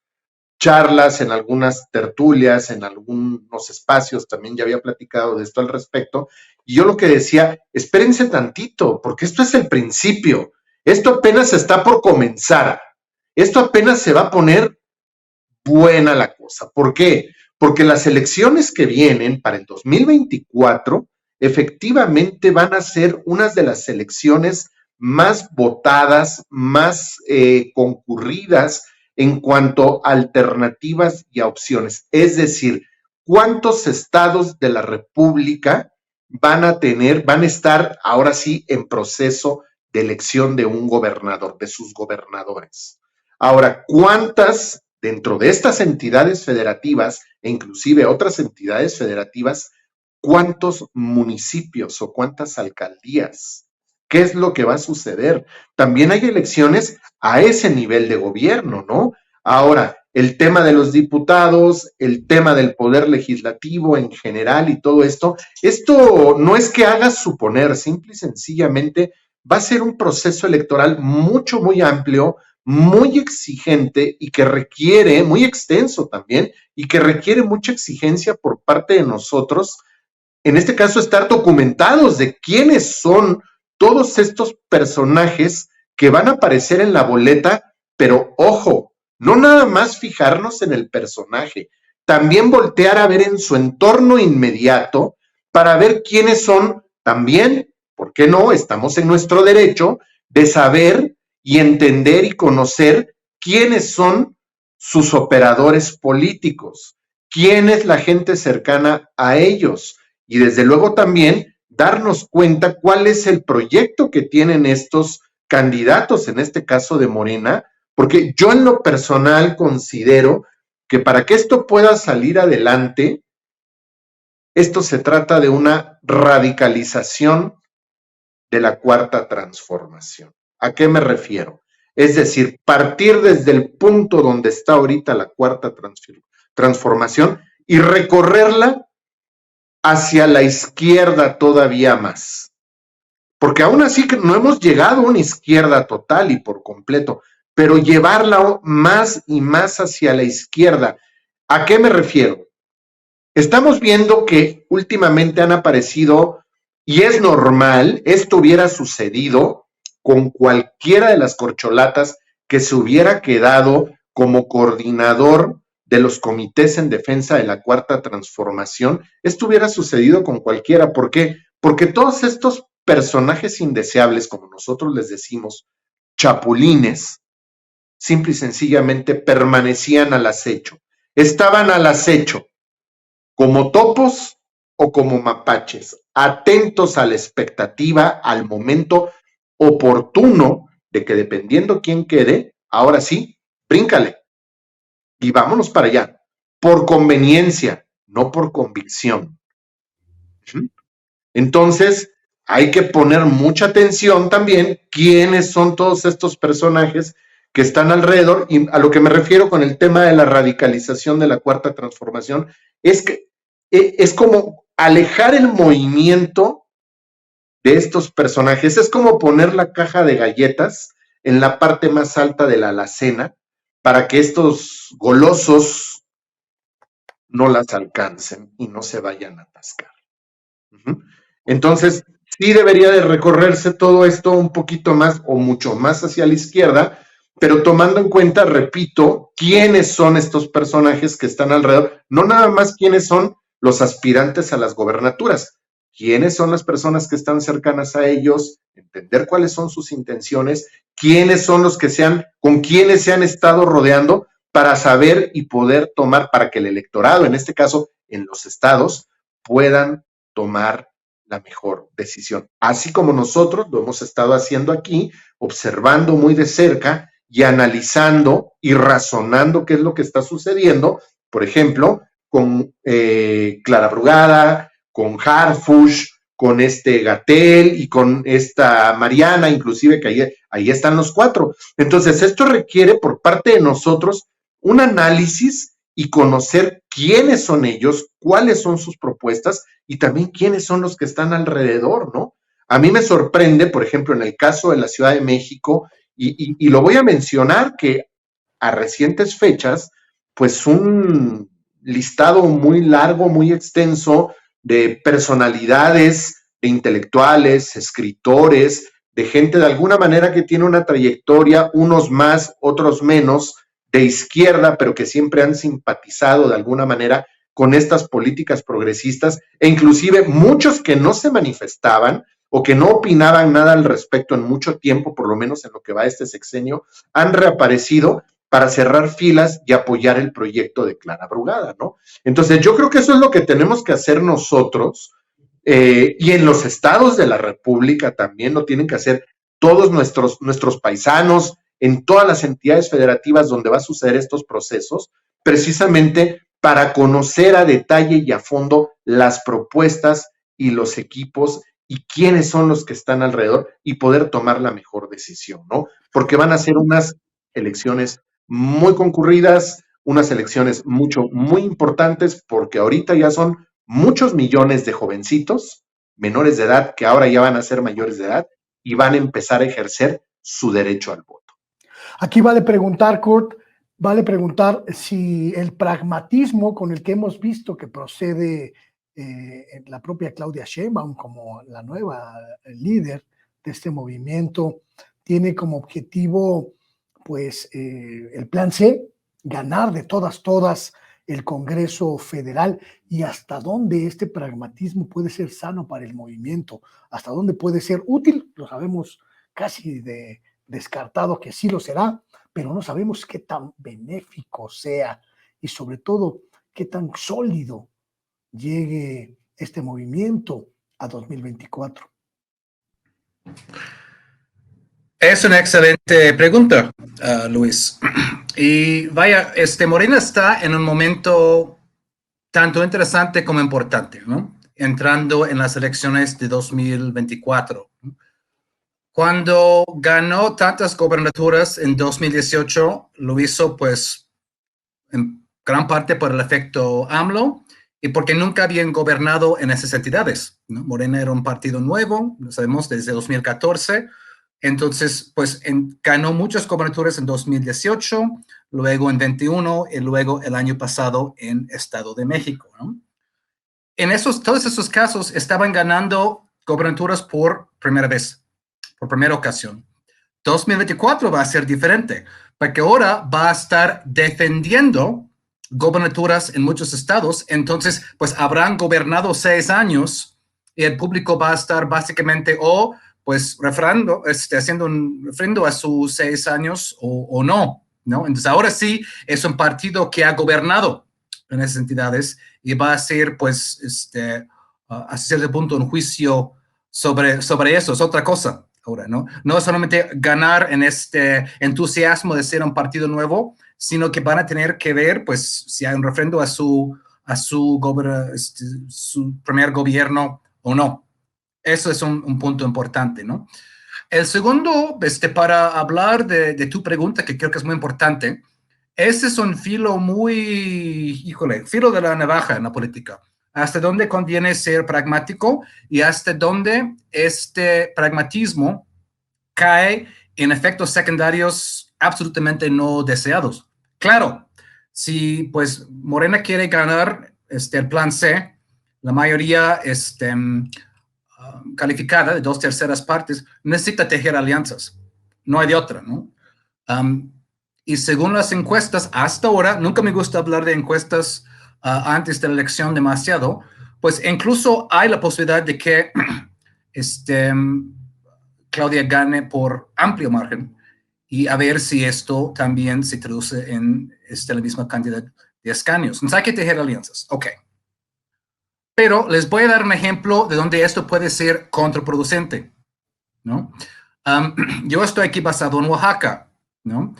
charlas, en algunas tertulias, en algunos espacios también ya había platicado de esto al respecto, y yo lo que decía, espérense tantito, porque esto es el principio, esto apenas está por comenzar, esto apenas se va a poner buena la cosa. ¿Por qué? Porque las elecciones que vienen para el 2024 efectivamente van a ser unas de las elecciones más votadas, más concurridas en cuanto a alternativas y a opciones. Es decir, ¿cuántos estados de la República van a estar ahora sí en proceso de elección de un gobernador, de sus gobernadores? Ahora, ¿cuántas dentro de estas entidades federativas e inclusive otras entidades federativas, cuántos municipios o cuántas alcaldías? ¿Qué es lo que va a suceder? También hay elecciones a ese nivel de gobierno, ¿no? Ahora, el tema de los diputados, el tema del poder legislativo en general y todo esto no es que haga suponer, simple y sencillamente va a ser un proceso electoral muy amplio, muy exigente y que requiere, muy extenso también, y que requiere mucha exigencia por parte de nosotros, en este caso estar documentados de quiénes son todos estos personajes que van a aparecer en la boleta, pero ojo, no nada más fijarnos en el personaje, también voltear a ver en su entorno inmediato para ver quiénes son también, ¿por qué no? Estamos en nuestro derecho de saber y entender y conocer quiénes son sus operadores políticos, quién es la gente cercana a ellos y desde luego también darnos cuenta cuál es el proyecto que tienen estos candidatos, en este caso de Morena, porque yo en lo personal considero que para que esto pueda salir adelante, esto se trata de una radicalización de la cuarta transformación. ¿A qué me refiero? Es decir, partir desde el punto donde está ahorita la cuarta transformación y recorrerla hacia la izquierda todavía más. Porque aún así que no hemos llegado a una izquierda total y por completo, pero llevarla más y más hacia la izquierda. ¿A qué me refiero? Estamos viendo que últimamente han aparecido, y es normal, esto hubiera sucedido con cualquiera de las corcholatas que se hubiera quedado como coordinador de los comités en defensa de la cuarta transformación, esto hubiera sucedido con cualquiera. ¿Por qué? Porque todos estos personajes indeseables, como nosotros les decimos, chapulines, simple y sencillamente permanecían al acecho, estaban al acecho, como topos o como mapaches, atentos a la expectativa, al momento oportuno de que dependiendo quién quede, ahora sí, bríncale y vámonos para allá, por conveniencia, no por convicción. Entonces, hay que poner mucha atención también quiénes son todos estos personajes que están alrededor, y a lo que me refiero con el tema de la radicalización de la cuarta transformación, es que es como alejar el movimiento de estos personajes, es como poner la caja de galletas en la parte más alta de la alacena para que estos golosos no las alcancen y no se vayan a atascar. Entonces, sí debería de recorrerse todo esto un poquito más o mucho más hacia la izquierda, pero tomando en cuenta, repito, quiénes son estos personajes que están alrededor, no nada más quiénes son los aspirantes a las gobernaturas, quiénes son las personas que están cercanas a ellos, entender cuáles son sus intenciones, quiénes son los que con quiénes se han estado rodeando para saber y poder tomar, para que el electorado, en este caso en los estados, puedan tomar la mejor decisión. Así como nosotros lo hemos estado haciendo aquí, observando muy de cerca y analizando y razonando qué es lo que está sucediendo, por ejemplo, con Clara Brugada, con Harfush, con Gatell y con esta Mariana, inclusive que ahí están los 4. Entonces, esto requiere por parte de nosotros un análisis y conocer quiénes son ellos, cuáles son sus propuestas y también quiénes son los que están alrededor, ¿no? A mí me sorprende, por ejemplo, en el caso de la Ciudad de México, y lo voy a mencionar, que a recientes fechas, pues un listado muy largo, muy extenso de personalidades, de intelectuales, escritores, de gente de alguna manera que tiene una trayectoria, unos más, otros menos, de izquierda, pero que siempre han simpatizado de alguna manera con estas políticas progresistas, e inclusive muchos que no se manifestaban o que no opinaban nada al respecto en mucho tiempo, por lo menos en lo que va este sexenio, han reaparecido para cerrar filas y apoyar el proyecto de Clara Brugada, ¿no? Entonces, yo creo que eso es lo que tenemos que hacer nosotros, y en los estados de la República también lo tienen que hacer todos nuestros paisanos, en todas las entidades federativas donde va a suceder estos procesos, precisamente para conocer a detalle y a fondo las propuestas y los equipos y quiénes son los que están alrededor y poder tomar la mejor decisión, ¿no? Porque van a ser unas elecciones muy concurridas, unas elecciones muy importantes, porque ahorita ya son muchos millones de jovencitos menores de edad que ahora ya van a ser mayores de edad y van a empezar a ejercer su derecho al voto. Aquí vale preguntar, Kurt, si el pragmatismo con el que hemos visto que procede la propia Claudia Sheinbaum como la nueva líder de este movimiento tiene como objetivo, pues, el plan C, ganar de todas el Congreso Federal, y hasta dónde este pragmatismo puede ser sano para el movimiento, hasta dónde puede ser útil, lo sabemos casi descartado que sí lo será, pero no sabemos qué tan benéfico sea y sobre todo qué tan sólido llegue este movimiento a 2024. Es una excelente pregunta, Luis. Y vaya, Morena está en un momento tanto interesante como importante, ¿no? Entrando en las elecciones de 2024. Cuando ganó tantas gobernaturas en 2018, lo hizo pues en gran parte por el efecto AMLO y porque nunca habían gobernado en esas entidades, ¿no? Morena era un partido nuevo, lo sabemos, desde 2014. Entonces, pues ganó muchas gobernaturas en 2018, luego en 21 y luego el año pasado en Estado de México, ¿no? En todos esos casos estaban ganando gobernaturas por primera vez, por primera ocasión. 2024 va a ser diferente, porque ahora va a estar defendiendo gobernaturas en muchos estados, entonces pues habrán gobernado 6 años y el público va a estar básicamente pues haciendo un refrendo a sus 6 años o no, ¿no? Entonces ahora sí es un partido que ha gobernado en esas entidades y va a ser pues a cierto punto un juicio sobre eso, es otra cosa ahora, ¿no? No solamente ganar en este entusiasmo de ser un partido nuevo, sino que van a tener que ver pues si hay un refrendo a su primer gobierno o no. Eso es un punto importante, ¿no? El segundo, para hablar de tu pregunta, que creo que es muy importante, ese es un filo filo de la navaja en la política. Hasta dónde conviene ser pragmático y hasta dónde este pragmatismo cae en efectos secundarios absolutamente no deseados. Claro, si pues Morena quiere ganar el plan C, la mayoría calificada de 2/3 partes, necesita tejer alianzas. No hay de otra, ¿no? Y según las encuestas, hasta ahora, nunca me gusta hablar de encuestas antes de la elección demasiado, pues incluso hay la posibilidad de que Claudia gane por amplio margen y a ver si esto también se traduce en la misma cantidad de escaños. Entonces hay que tejer alianzas. Ok. Pero les voy a dar un ejemplo de donde esto puede ser contraproducente, ¿no? Yo estoy aquí basado en Oaxaca, ¿no?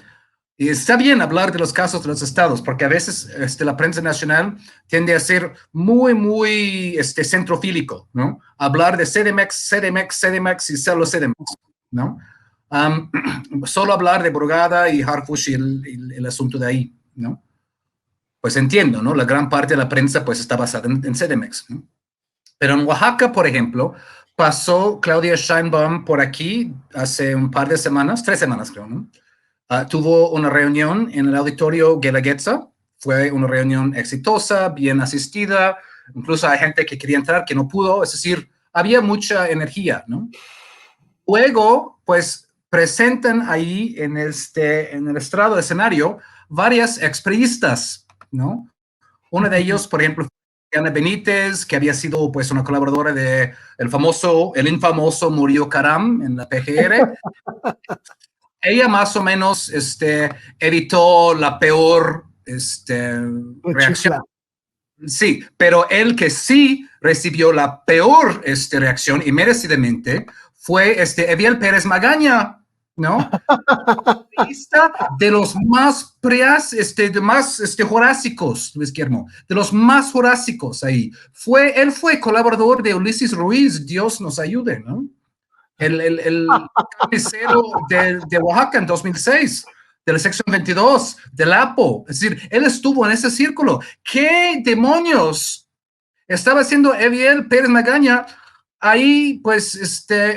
Y está bien hablar de los casos de los estados, porque a veces la prensa nacional tiende a ser muy centrofílico, ¿no? Hablar de CDMX, CDMX, CDMX y solo CDMX, ¿no? Solo hablar de Brugada y Harfush y el asunto de ahí, ¿no? Pues entiendo, ¿no? La gran parte de la prensa pues está basada en CDMX, ¿no? Pero en Oaxaca, por ejemplo, pasó Claudia Sheinbaum por aquí hace un par de semanas, 3 semanas creo, ¿no? Tuvo una reunión en el auditorio Guelaguetza, fue una reunión exitosa, bien asistida, incluso hay gente que quería entrar que no pudo, es decir, había mucha energía, ¿no? Luego, pues, presentan ahí en el estrado de escenario varias expriistas, ¿no? Uno de ellos, por ejemplo, Ana Benítez, que había sido pues una colaboradora de el infamoso Murillo Karam en la PGR. Ella más o menos evitó la peor reacción. Sí, pero el que sí recibió la peor reacción y merecidamente fue Eviel Pérez Magaña, ¿no? De los más jurásicos, Luis Guillermo, de los más jurásicos ahí. Él fue colaborador de Ulises Ruiz, Dios nos ayude, ¿no? El carnicero de Oaxaca en 2006, de la sección 22, del APO. Es decir, él estuvo en ese círculo. ¿Qué demonios estaba haciendo Eviel Pérez Magaña ahí, pues,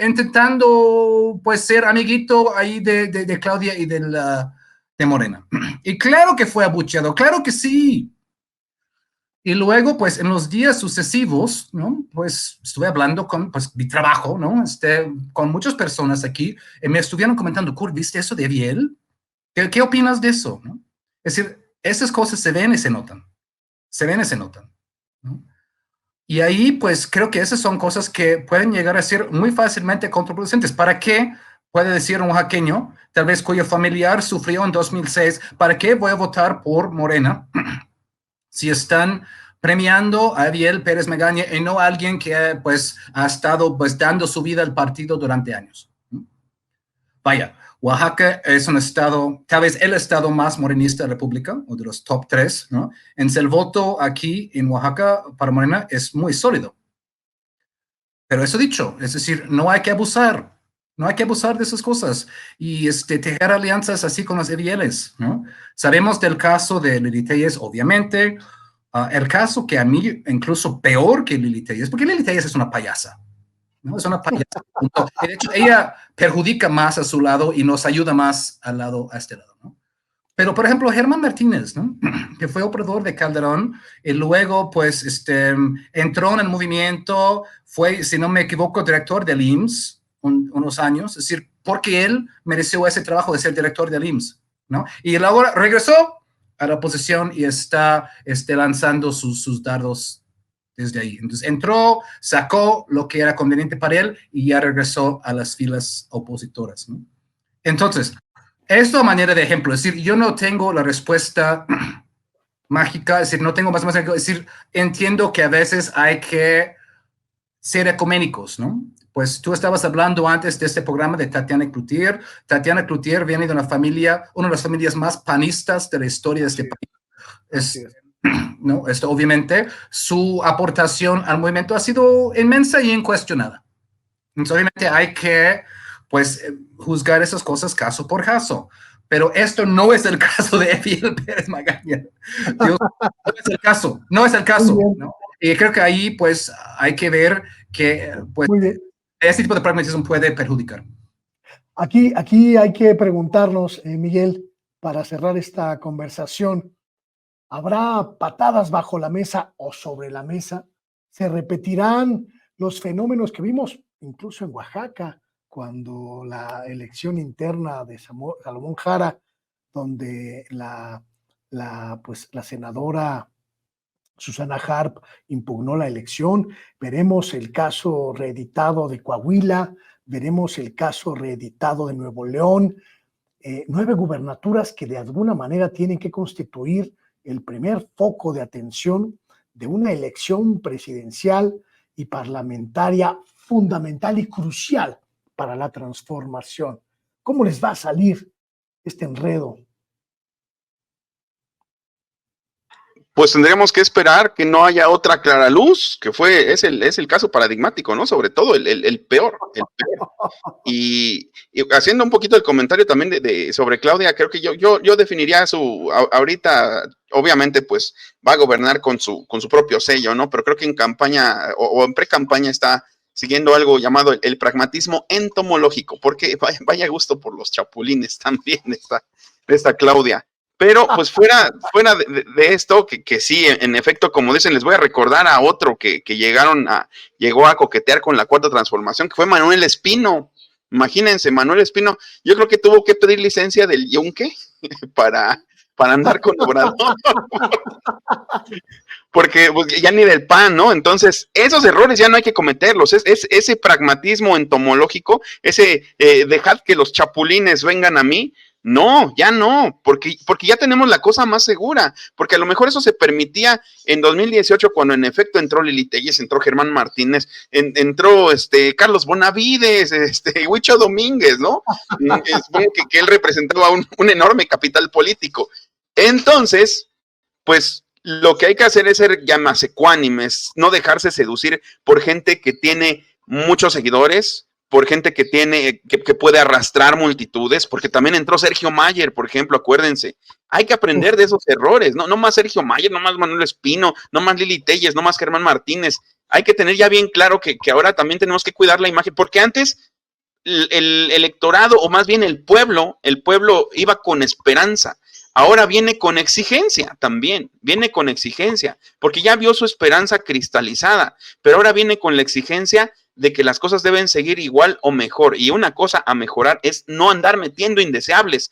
intentando, pues, ser amiguito ahí de Claudia y de Morena? Y claro que fue abucheado, claro que sí. Y luego, pues, en los días sucesivos, ¿no? Pues, estuve hablando con, pues, mi trabajo, ¿no? Con muchas personas aquí, y me estuvieron comentando, Kurt, ¿viste eso de Eviel? ¿Qué opinas de eso? ¿No? Es decir, esas cosas se ven y se notan. Se ven y se notan, ¿no? Y ahí, pues, creo que esas son cosas que pueden llegar a ser muy fácilmente contraproducentes. ¿Para qué, puede decir un oaxaqueño, tal vez cuyo familiar sufrió en 2006, ¿para qué voy a votar por Morena si están premiando a Eviel Pérez Magaña y no a alguien que, pues, ha estado, pues, dando su vida al partido durante años? Vaya, Oaxaca es un estado, tal vez el estado más morenista de la República, o de los top 3, ¿no? Entonces el voto aquí en Oaxaca para Morena es muy sólido. Pero eso dicho, es decir, no hay que abusar de esas cosas y tejer alianzas así con los Evieles, ¿no? Sabemos del caso de Lili Telles, obviamente, el caso que a mí incluso peor que Lili Telles, porque Lili Telles es una payasa, ¿no? Es una payasa. Y de hecho, ella perjudica más a su lado y nos ayuda más a este lado, ¿no? Pero, por ejemplo, Germán Martínez, ¿no? Que fue operador de Calderón y luego, pues, entró en el movimiento, fue, si no me equivoco, director del IMSS unos años, es decir, porque él mereció ese trabajo de ser director del IMSS, ¿no? Y luego regresó a la oposición y está lanzando sus dardos desde ahí. Entonces, entró, sacó lo que era conveniente para él y ya regresó a las filas opositoras, ¿no? Entonces, esto a manera de ejemplo, es decir, yo no tengo la respuesta mágica, es decir, no tengo más, es decir, entiendo que a veces hay que ser ecuménicos, ¿no? Pues tú estabas hablando antes de este programa de Tatiana Cloutier. Tatiana Cloutier viene de una familia, una de las familias más panistas de la historia de este país. ¿No? Obviamente, su aportación al movimiento ha sido inmensa y incuestionada. Entonces, obviamente hay que, pues, juzgar esas cosas caso por caso. Pero esto no es el caso de Eviel Pérez Magaña. Dios, no es el caso, no es el caso, ¿no? Y creo que ahí, pues, hay que ver que, pues, ese tipo de pragmatismo puede perjudicar. Aquí hay que preguntarnos, Miguel, para cerrar esta conversación, ¿habrá patadas bajo la mesa o sobre la mesa? ¿Se repetirán los fenómenos que vimos incluso en Oaxaca, cuando la elección interna de Salomón Jara, donde la senadora Susana Harp impugnó la elección, veremos el caso reeditado de Coahuila, veremos el caso reeditado de Nuevo León, 9 gubernaturas que de alguna manera tienen que constituir el primer foco de atención de una elección presidencial y parlamentaria fundamental y crucial para la transformación. ¿Cómo les va a salir este enredo? Pues tendríamos que esperar que no haya otra clara luz, que es el caso paradigmático, ¿no? Sobre todo el peor. Y haciendo un poquito el comentario también sobre Claudia, creo que yo definiría ahorita, obviamente, pues va a gobernar con su propio sello, ¿no? Pero creo que en campaña o en pre-campaña está siguiendo algo llamado el pragmatismo entomológico, porque vaya gusto por los chapulines también de esta Claudia. Pero pues fuera de esto, que sí, en efecto, como dicen, les voy a recordar a otro que llegó a coquetear con la Cuarta Transformación, que fue Manuel Espino. Imagínense, Manuel Espino, yo creo que tuvo que pedir licencia del Yunque para andar con Obrador. Porque pues, ya ni del PAN, ¿no? Entonces, esos errores ya no hay que cometerlos. Es ese pragmatismo entomológico, ese dejad que los chapulines vengan a mí. No, ya no, porque ya tenemos la cosa más segura, porque a lo mejor eso se permitía en 2018 cuando en efecto entró Lili Telles, entró Germán Martínez, entró Carlos Bonavides, Huicho Domínguez, ¿no? que él representaba un enorme capital político. Entonces, pues lo que hay que hacer es ser más ecuánimes, no dejarse seducir por gente que tiene muchos seguidores, por gente que puede arrastrar multitudes, porque también entró Sergio Mayer, por ejemplo, acuérdense. Hay que aprender de esos errores, no más Sergio Mayer, no más Manuel Espino, no más Lili Telles, no más Germán Martínez. Hay que tener ya bien claro que ahora también tenemos que cuidar la imagen, porque antes el electorado, o más bien el pueblo iba con esperanza. Ahora viene con exigencia también, porque ya vio su esperanza cristalizada, pero ahora viene con la exigencia de que las cosas deben seguir igual o mejor, y una cosa a mejorar es no andar metiendo indeseables,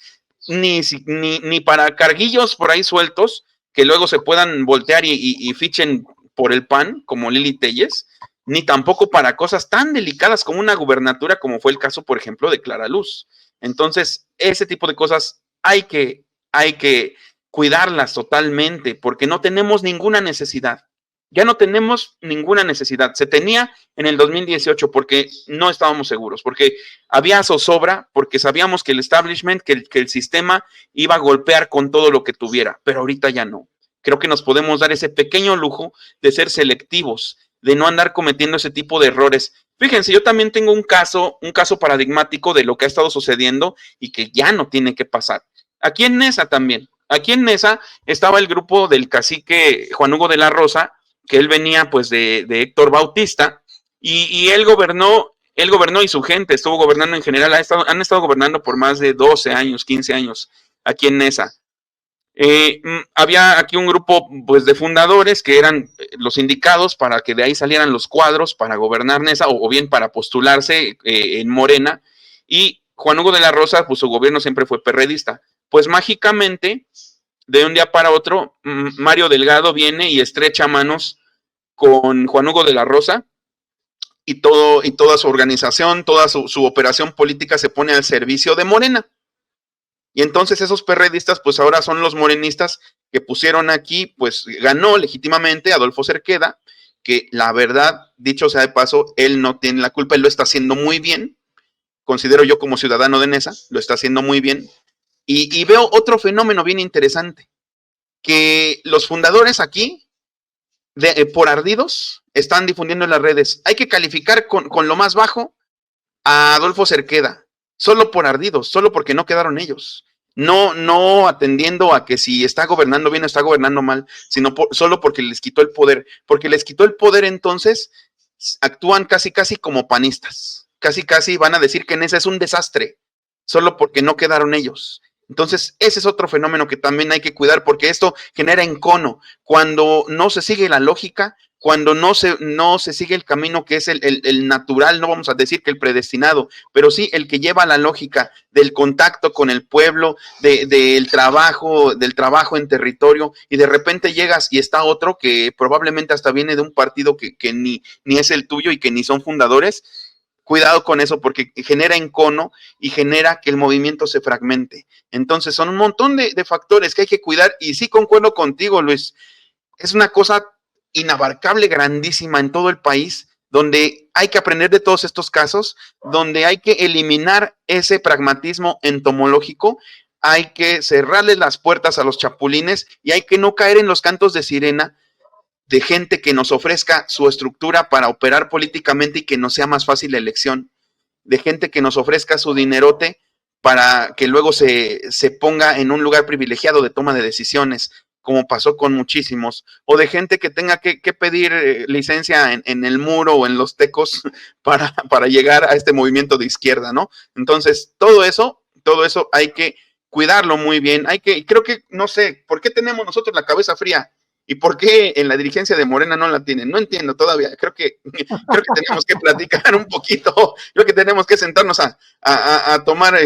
ni para carguillos por ahí sueltos, que luego se puedan voltear y fichen por el PAN, como Lili Telles, ni tampoco para cosas tan delicadas como una gubernatura, como fue el caso, por ejemplo, de Clara Luz. Entonces, ese tipo de cosas hay que cuidarlas totalmente, porque no tenemos ninguna necesidad. Ya no tenemos ninguna necesidad. Se tenía en el 2018 porque no estábamos seguros, porque había zozobra, porque sabíamos que el establishment, que el sistema iba a golpear con todo lo que tuviera, pero ahorita ya no. Creo que nos podemos dar ese pequeño lujo de ser selectivos, de no andar cometiendo ese tipo de errores. Fíjense, yo también tengo un caso paradigmático de lo que ha estado sucediendo y que ya no tiene que pasar. Aquí en Nesa también. Aquí en Nesa estaba el grupo del cacique Juan Hugo de la Rosa, que él venía pues de Héctor Bautista, y él gobernó y su gente estuvo gobernando en general, han estado gobernando por más de 12 años, 15 años aquí en Nesa. Había aquí un grupo pues de fundadores que eran los indicados para que de ahí salieran los cuadros para gobernar Nesa, o bien para postularse en Morena, y Juan Hugo de la Rosa, pues su gobierno siempre fue perredista. Pues mágicamente, de un día para otro, Mario Delgado viene y estrecha manos con Juan Hugo de la Rosa, y toda su organización, toda su operación política se pone al servicio de Morena. Y entonces esos perredistas, pues ahora son los morenistas que pusieron aquí, pues ganó legítimamente Adolfo Cerqueda, que la verdad, dicho sea de paso, él no tiene la culpa, él lo está haciendo muy bien, considero yo como ciudadano de Nesa, lo está haciendo muy bien. Y veo otro fenómeno bien interesante, que los fundadores aquí, por ardidos, están difundiendo en las redes. Hay que calificar con lo más bajo a Adolfo Cerqueda, solo por ardidos, solo porque no quedaron ellos. No atendiendo a que si está gobernando bien o está gobernando mal, sino solo porque les quitó el poder. Porque les quitó el poder, entonces actúan casi como panistas. Casi van a decir que Nesa es un desastre, solo porque no quedaron ellos. Entonces, ese es otro fenómeno que también hay que cuidar, porque esto genera encono. Cuando no se sigue la lógica, cuando no se sigue el camino que es el natural, no vamos a decir que el predestinado, pero sí el que lleva la lógica del contacto con el pueblo, del trabajo en territorio, y de repente llegas y está otro que probablemente hasta viene de un partido que ni es el tuyo y que ni son fundadores. Cuidado con eso porque genera encono y genera que el movimiento se fragmente. Entonces son un montón de factores que hay que cuidar, y sí concuerdo contigo, Luis, es una cosa inabarcable, grandísima en todo el país, donde hay que aprender de todos estos casos, donde hay que eliminar ese pragmatismo entomológico, hay que cerrarles las puertas a los chapulines y hay que no caer en los cantos de sirena de gente que nos ofrezca su estructura para operar políticamente y que nos sea más fácil la elección, de gente que nos ofrezca su dinerote para que luego se ponga en un lugar privilegiado de toma de decisiones, como pasó con muchísimos, o de gente que tenga que pedir licencia en el Muro o en los Tecos para llegar a este movimiento de izquierda, ¿no? Entonces, todo eso hay que cuidarlo muy bien, creo que, no sé, ¿por qué tenemos nosotros la cabeza fría? ¿Y por qué en la dirigencia de Morena no la tienen? No entiendo todavía. Creo que tenemos que platicar un poquito. Creo que tenemos que sentarnos a tomar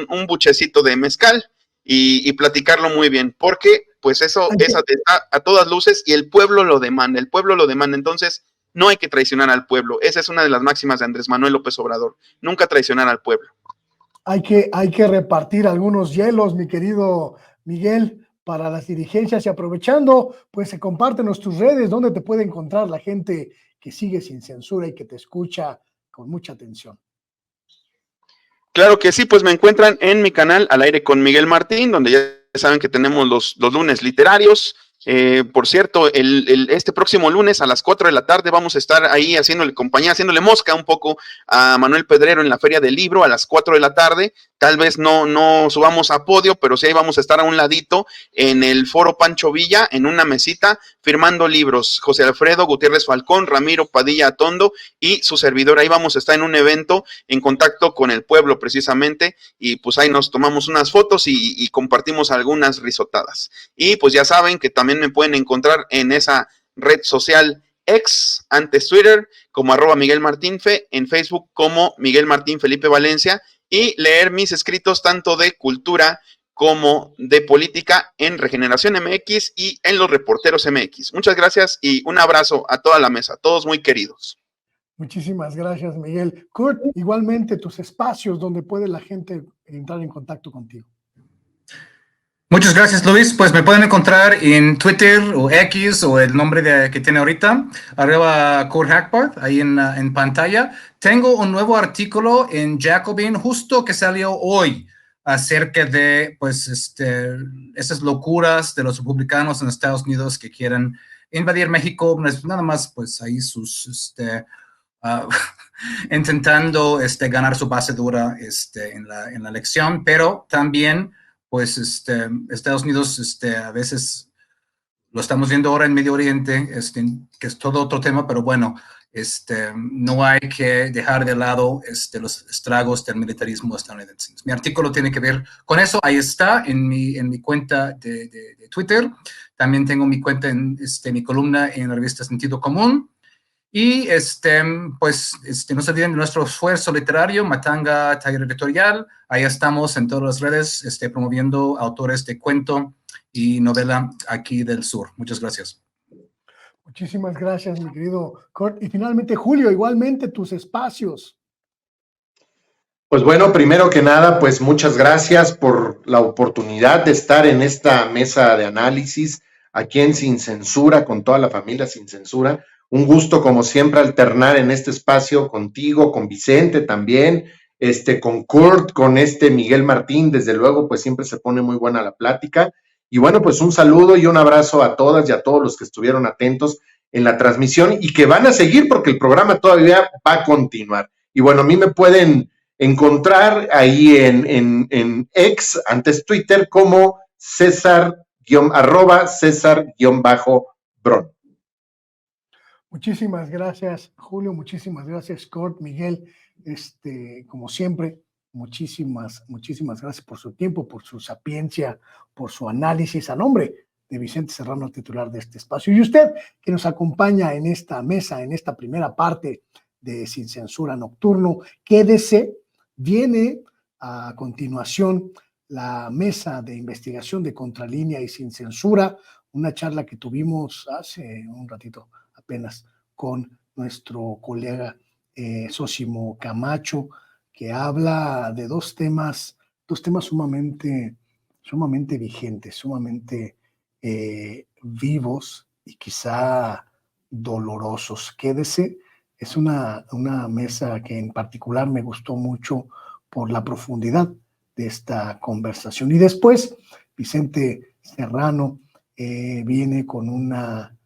un buchecito de mezcal y platicarlo muy bien. Porque, pues eso está a todas luces y el pueblo lo demanda. El pueblo lo demanda. Entonces, no hay que traicionar al pueblo. Esa es una de las máximas de Andrés Manuel López Obrador. Nunca traicionar al pueblo. Hay que repartir algunos hielos, mi querido Miguel, para las dirigencias, y aprovechando, pues se comparten tus redes, donde te puede encontrar la gente que sigue sin censura y que te escucha con mucha atención. Claro que sí, pues me encuentran en mi canal Al Aire con Miguel Martín, donde ya saben que tenemos los lunes literarios. Por cierto, este próximo lunes a las 4 de la tarde vamos a estar ahí haciéndole compañía, haciéndole mosca un poco a Manuel Pedrero en la Feria del Libro a las 4 de la tarde. Tal vez no subamos a podio, pero sí ahí vamos a estar a un ladito en el Foro Pancho Villa, en una mesita, firmando libros. José Alfredo Gutiérrez Falcón, Ramiro Padilla Atondo y su servidor. Ahí vamos a estar en un evento en contacto con el pueblo precisamente, y pues ahí nos tomamos unas fotos y compartimos algunas risotadas. Y pues ya saben que también me pueden encontrar en esa red social ex, antes Twitter, como @MiguelMartinFe, en Facebook como Miguel Martín Felipe Valencia, y leer mis escritos tanto de cultura como de política en Regeneración MX y en Los Reporteros MX. Muchas gracias y un abrazo a toda la mesa, todos muy queridos. Muchísimas gracias, Miguel. Kurt, igualmente tus espacios donde puede la gente entrar en contacto contigo. Muchas gracias, Luis. Pues me pueden encontrar en Twitter o X o el nombre que tiene ahorita, @Kurt Hackbarth, ahí en pantalla. Tengo un nuevo artículo en Jacobin justo que salió hoy acerca de, pues, esas locuras de los republicanos en Estados Unidos que quieren invadir México, nada más, pues, ahí intentando ganar su base dura en la elección, pero también pues Estados Unidos a veces lo estamos viendo ahora en Medio Oriente, que es todo otro tema, pero bueno, no hay que dejar de lado los estragos del militarismo estadounidense. Mi artículo tiene que ver con eso, ahí está en mi cuenta de Twitter, también tengo mi cuenta mi columna en la revista Sentido Común. Y pues no se olviden de nuestro esfuerzo literario, Matanga Taller Editorial. Ahí estamos en todas las redes promoviendo autores de cuento y novela aquí del sur. Muchas gracias. Muchísimas gracias, mi querido Kurt. Y finalmente, Julio, igualmente tus espacios. Pues bueno, primero que nada, pues muchas gracias por la oportunidad de estar en esta mesa de análisis aquí en Sin Censura, con toda la familia Sin Censura. Un gusto, como siempre, alternar en este espacio contigo, con Vicente también, con Kurt, con Miguel Martín. Desde luego, pues siempre se pone muy buena la plática. Y bueno, pues un saludo y un abrazo a todas y a todos los que estuvieron atentos en la transmisión y que van a seguir porque el programa todavía va a continuar. Y bueno, a mí me pueden encontrar ahí en X, antes Twitter, como @César_Bron. Muchísimas gracias, Julio. Muchísimas gracias, Kurt, Miguel. Como siempre, muchísimas gracias por su tiempo, por su sapiencia, por su análisis a nombre de Vicente Serrano, titular de este espacio. Y usted que nos acompaña en esta mesa, en esta primera parte de Sin Censura Nocturno, quédese, viene a continuación la mesa de investigación de Contralínea y Sin Censura, una charla que tuvimos hace un ratito apenas con nuestro colega Sósimo Camacho, que habla de dos temas sumamente vigentes, sumamente vivos y quizá dolorosos. Quédese, es una mesa que en particular me gustó mucho por la profundidad de esta conversación. Y después, Vicente Serrano viene con una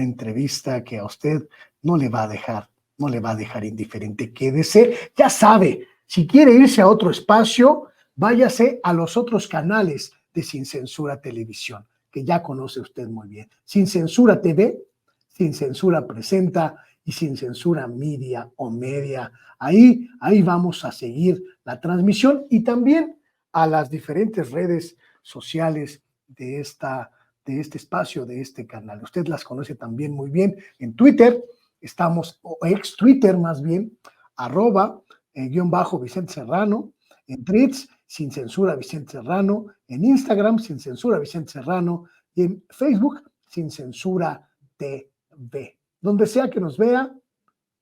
entrevista que a usted no le va a dejar indiferente. Quédese, ya sabe, si quiere irse a otro espacio, váyase a los otros canales de Sin Censura Televisión, que ya conoce usted muy bien. Sin Censura TV, Sin Censura Presenta y Sin Censura Media o Media. Ahí vamos a seguir la transmisión y también a las diferentes redes sociales de este espacio, de este canal. Usted las conoce también muy bien. En Twitter estamos, o ex Twitter más bien, @ Vicente Serrano, en Threads, Sin Censura Vicente Serrano, en Instagram, Sin Censura Vicente Serrano, y en Facebook, Sin Censura TV. Donde sea que nos vea,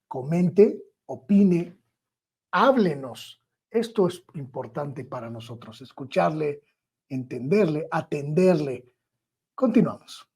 comente, opine, háblenos. Esto es importante para nosotros, escucharle, entenderle, atenderle. Continuamos.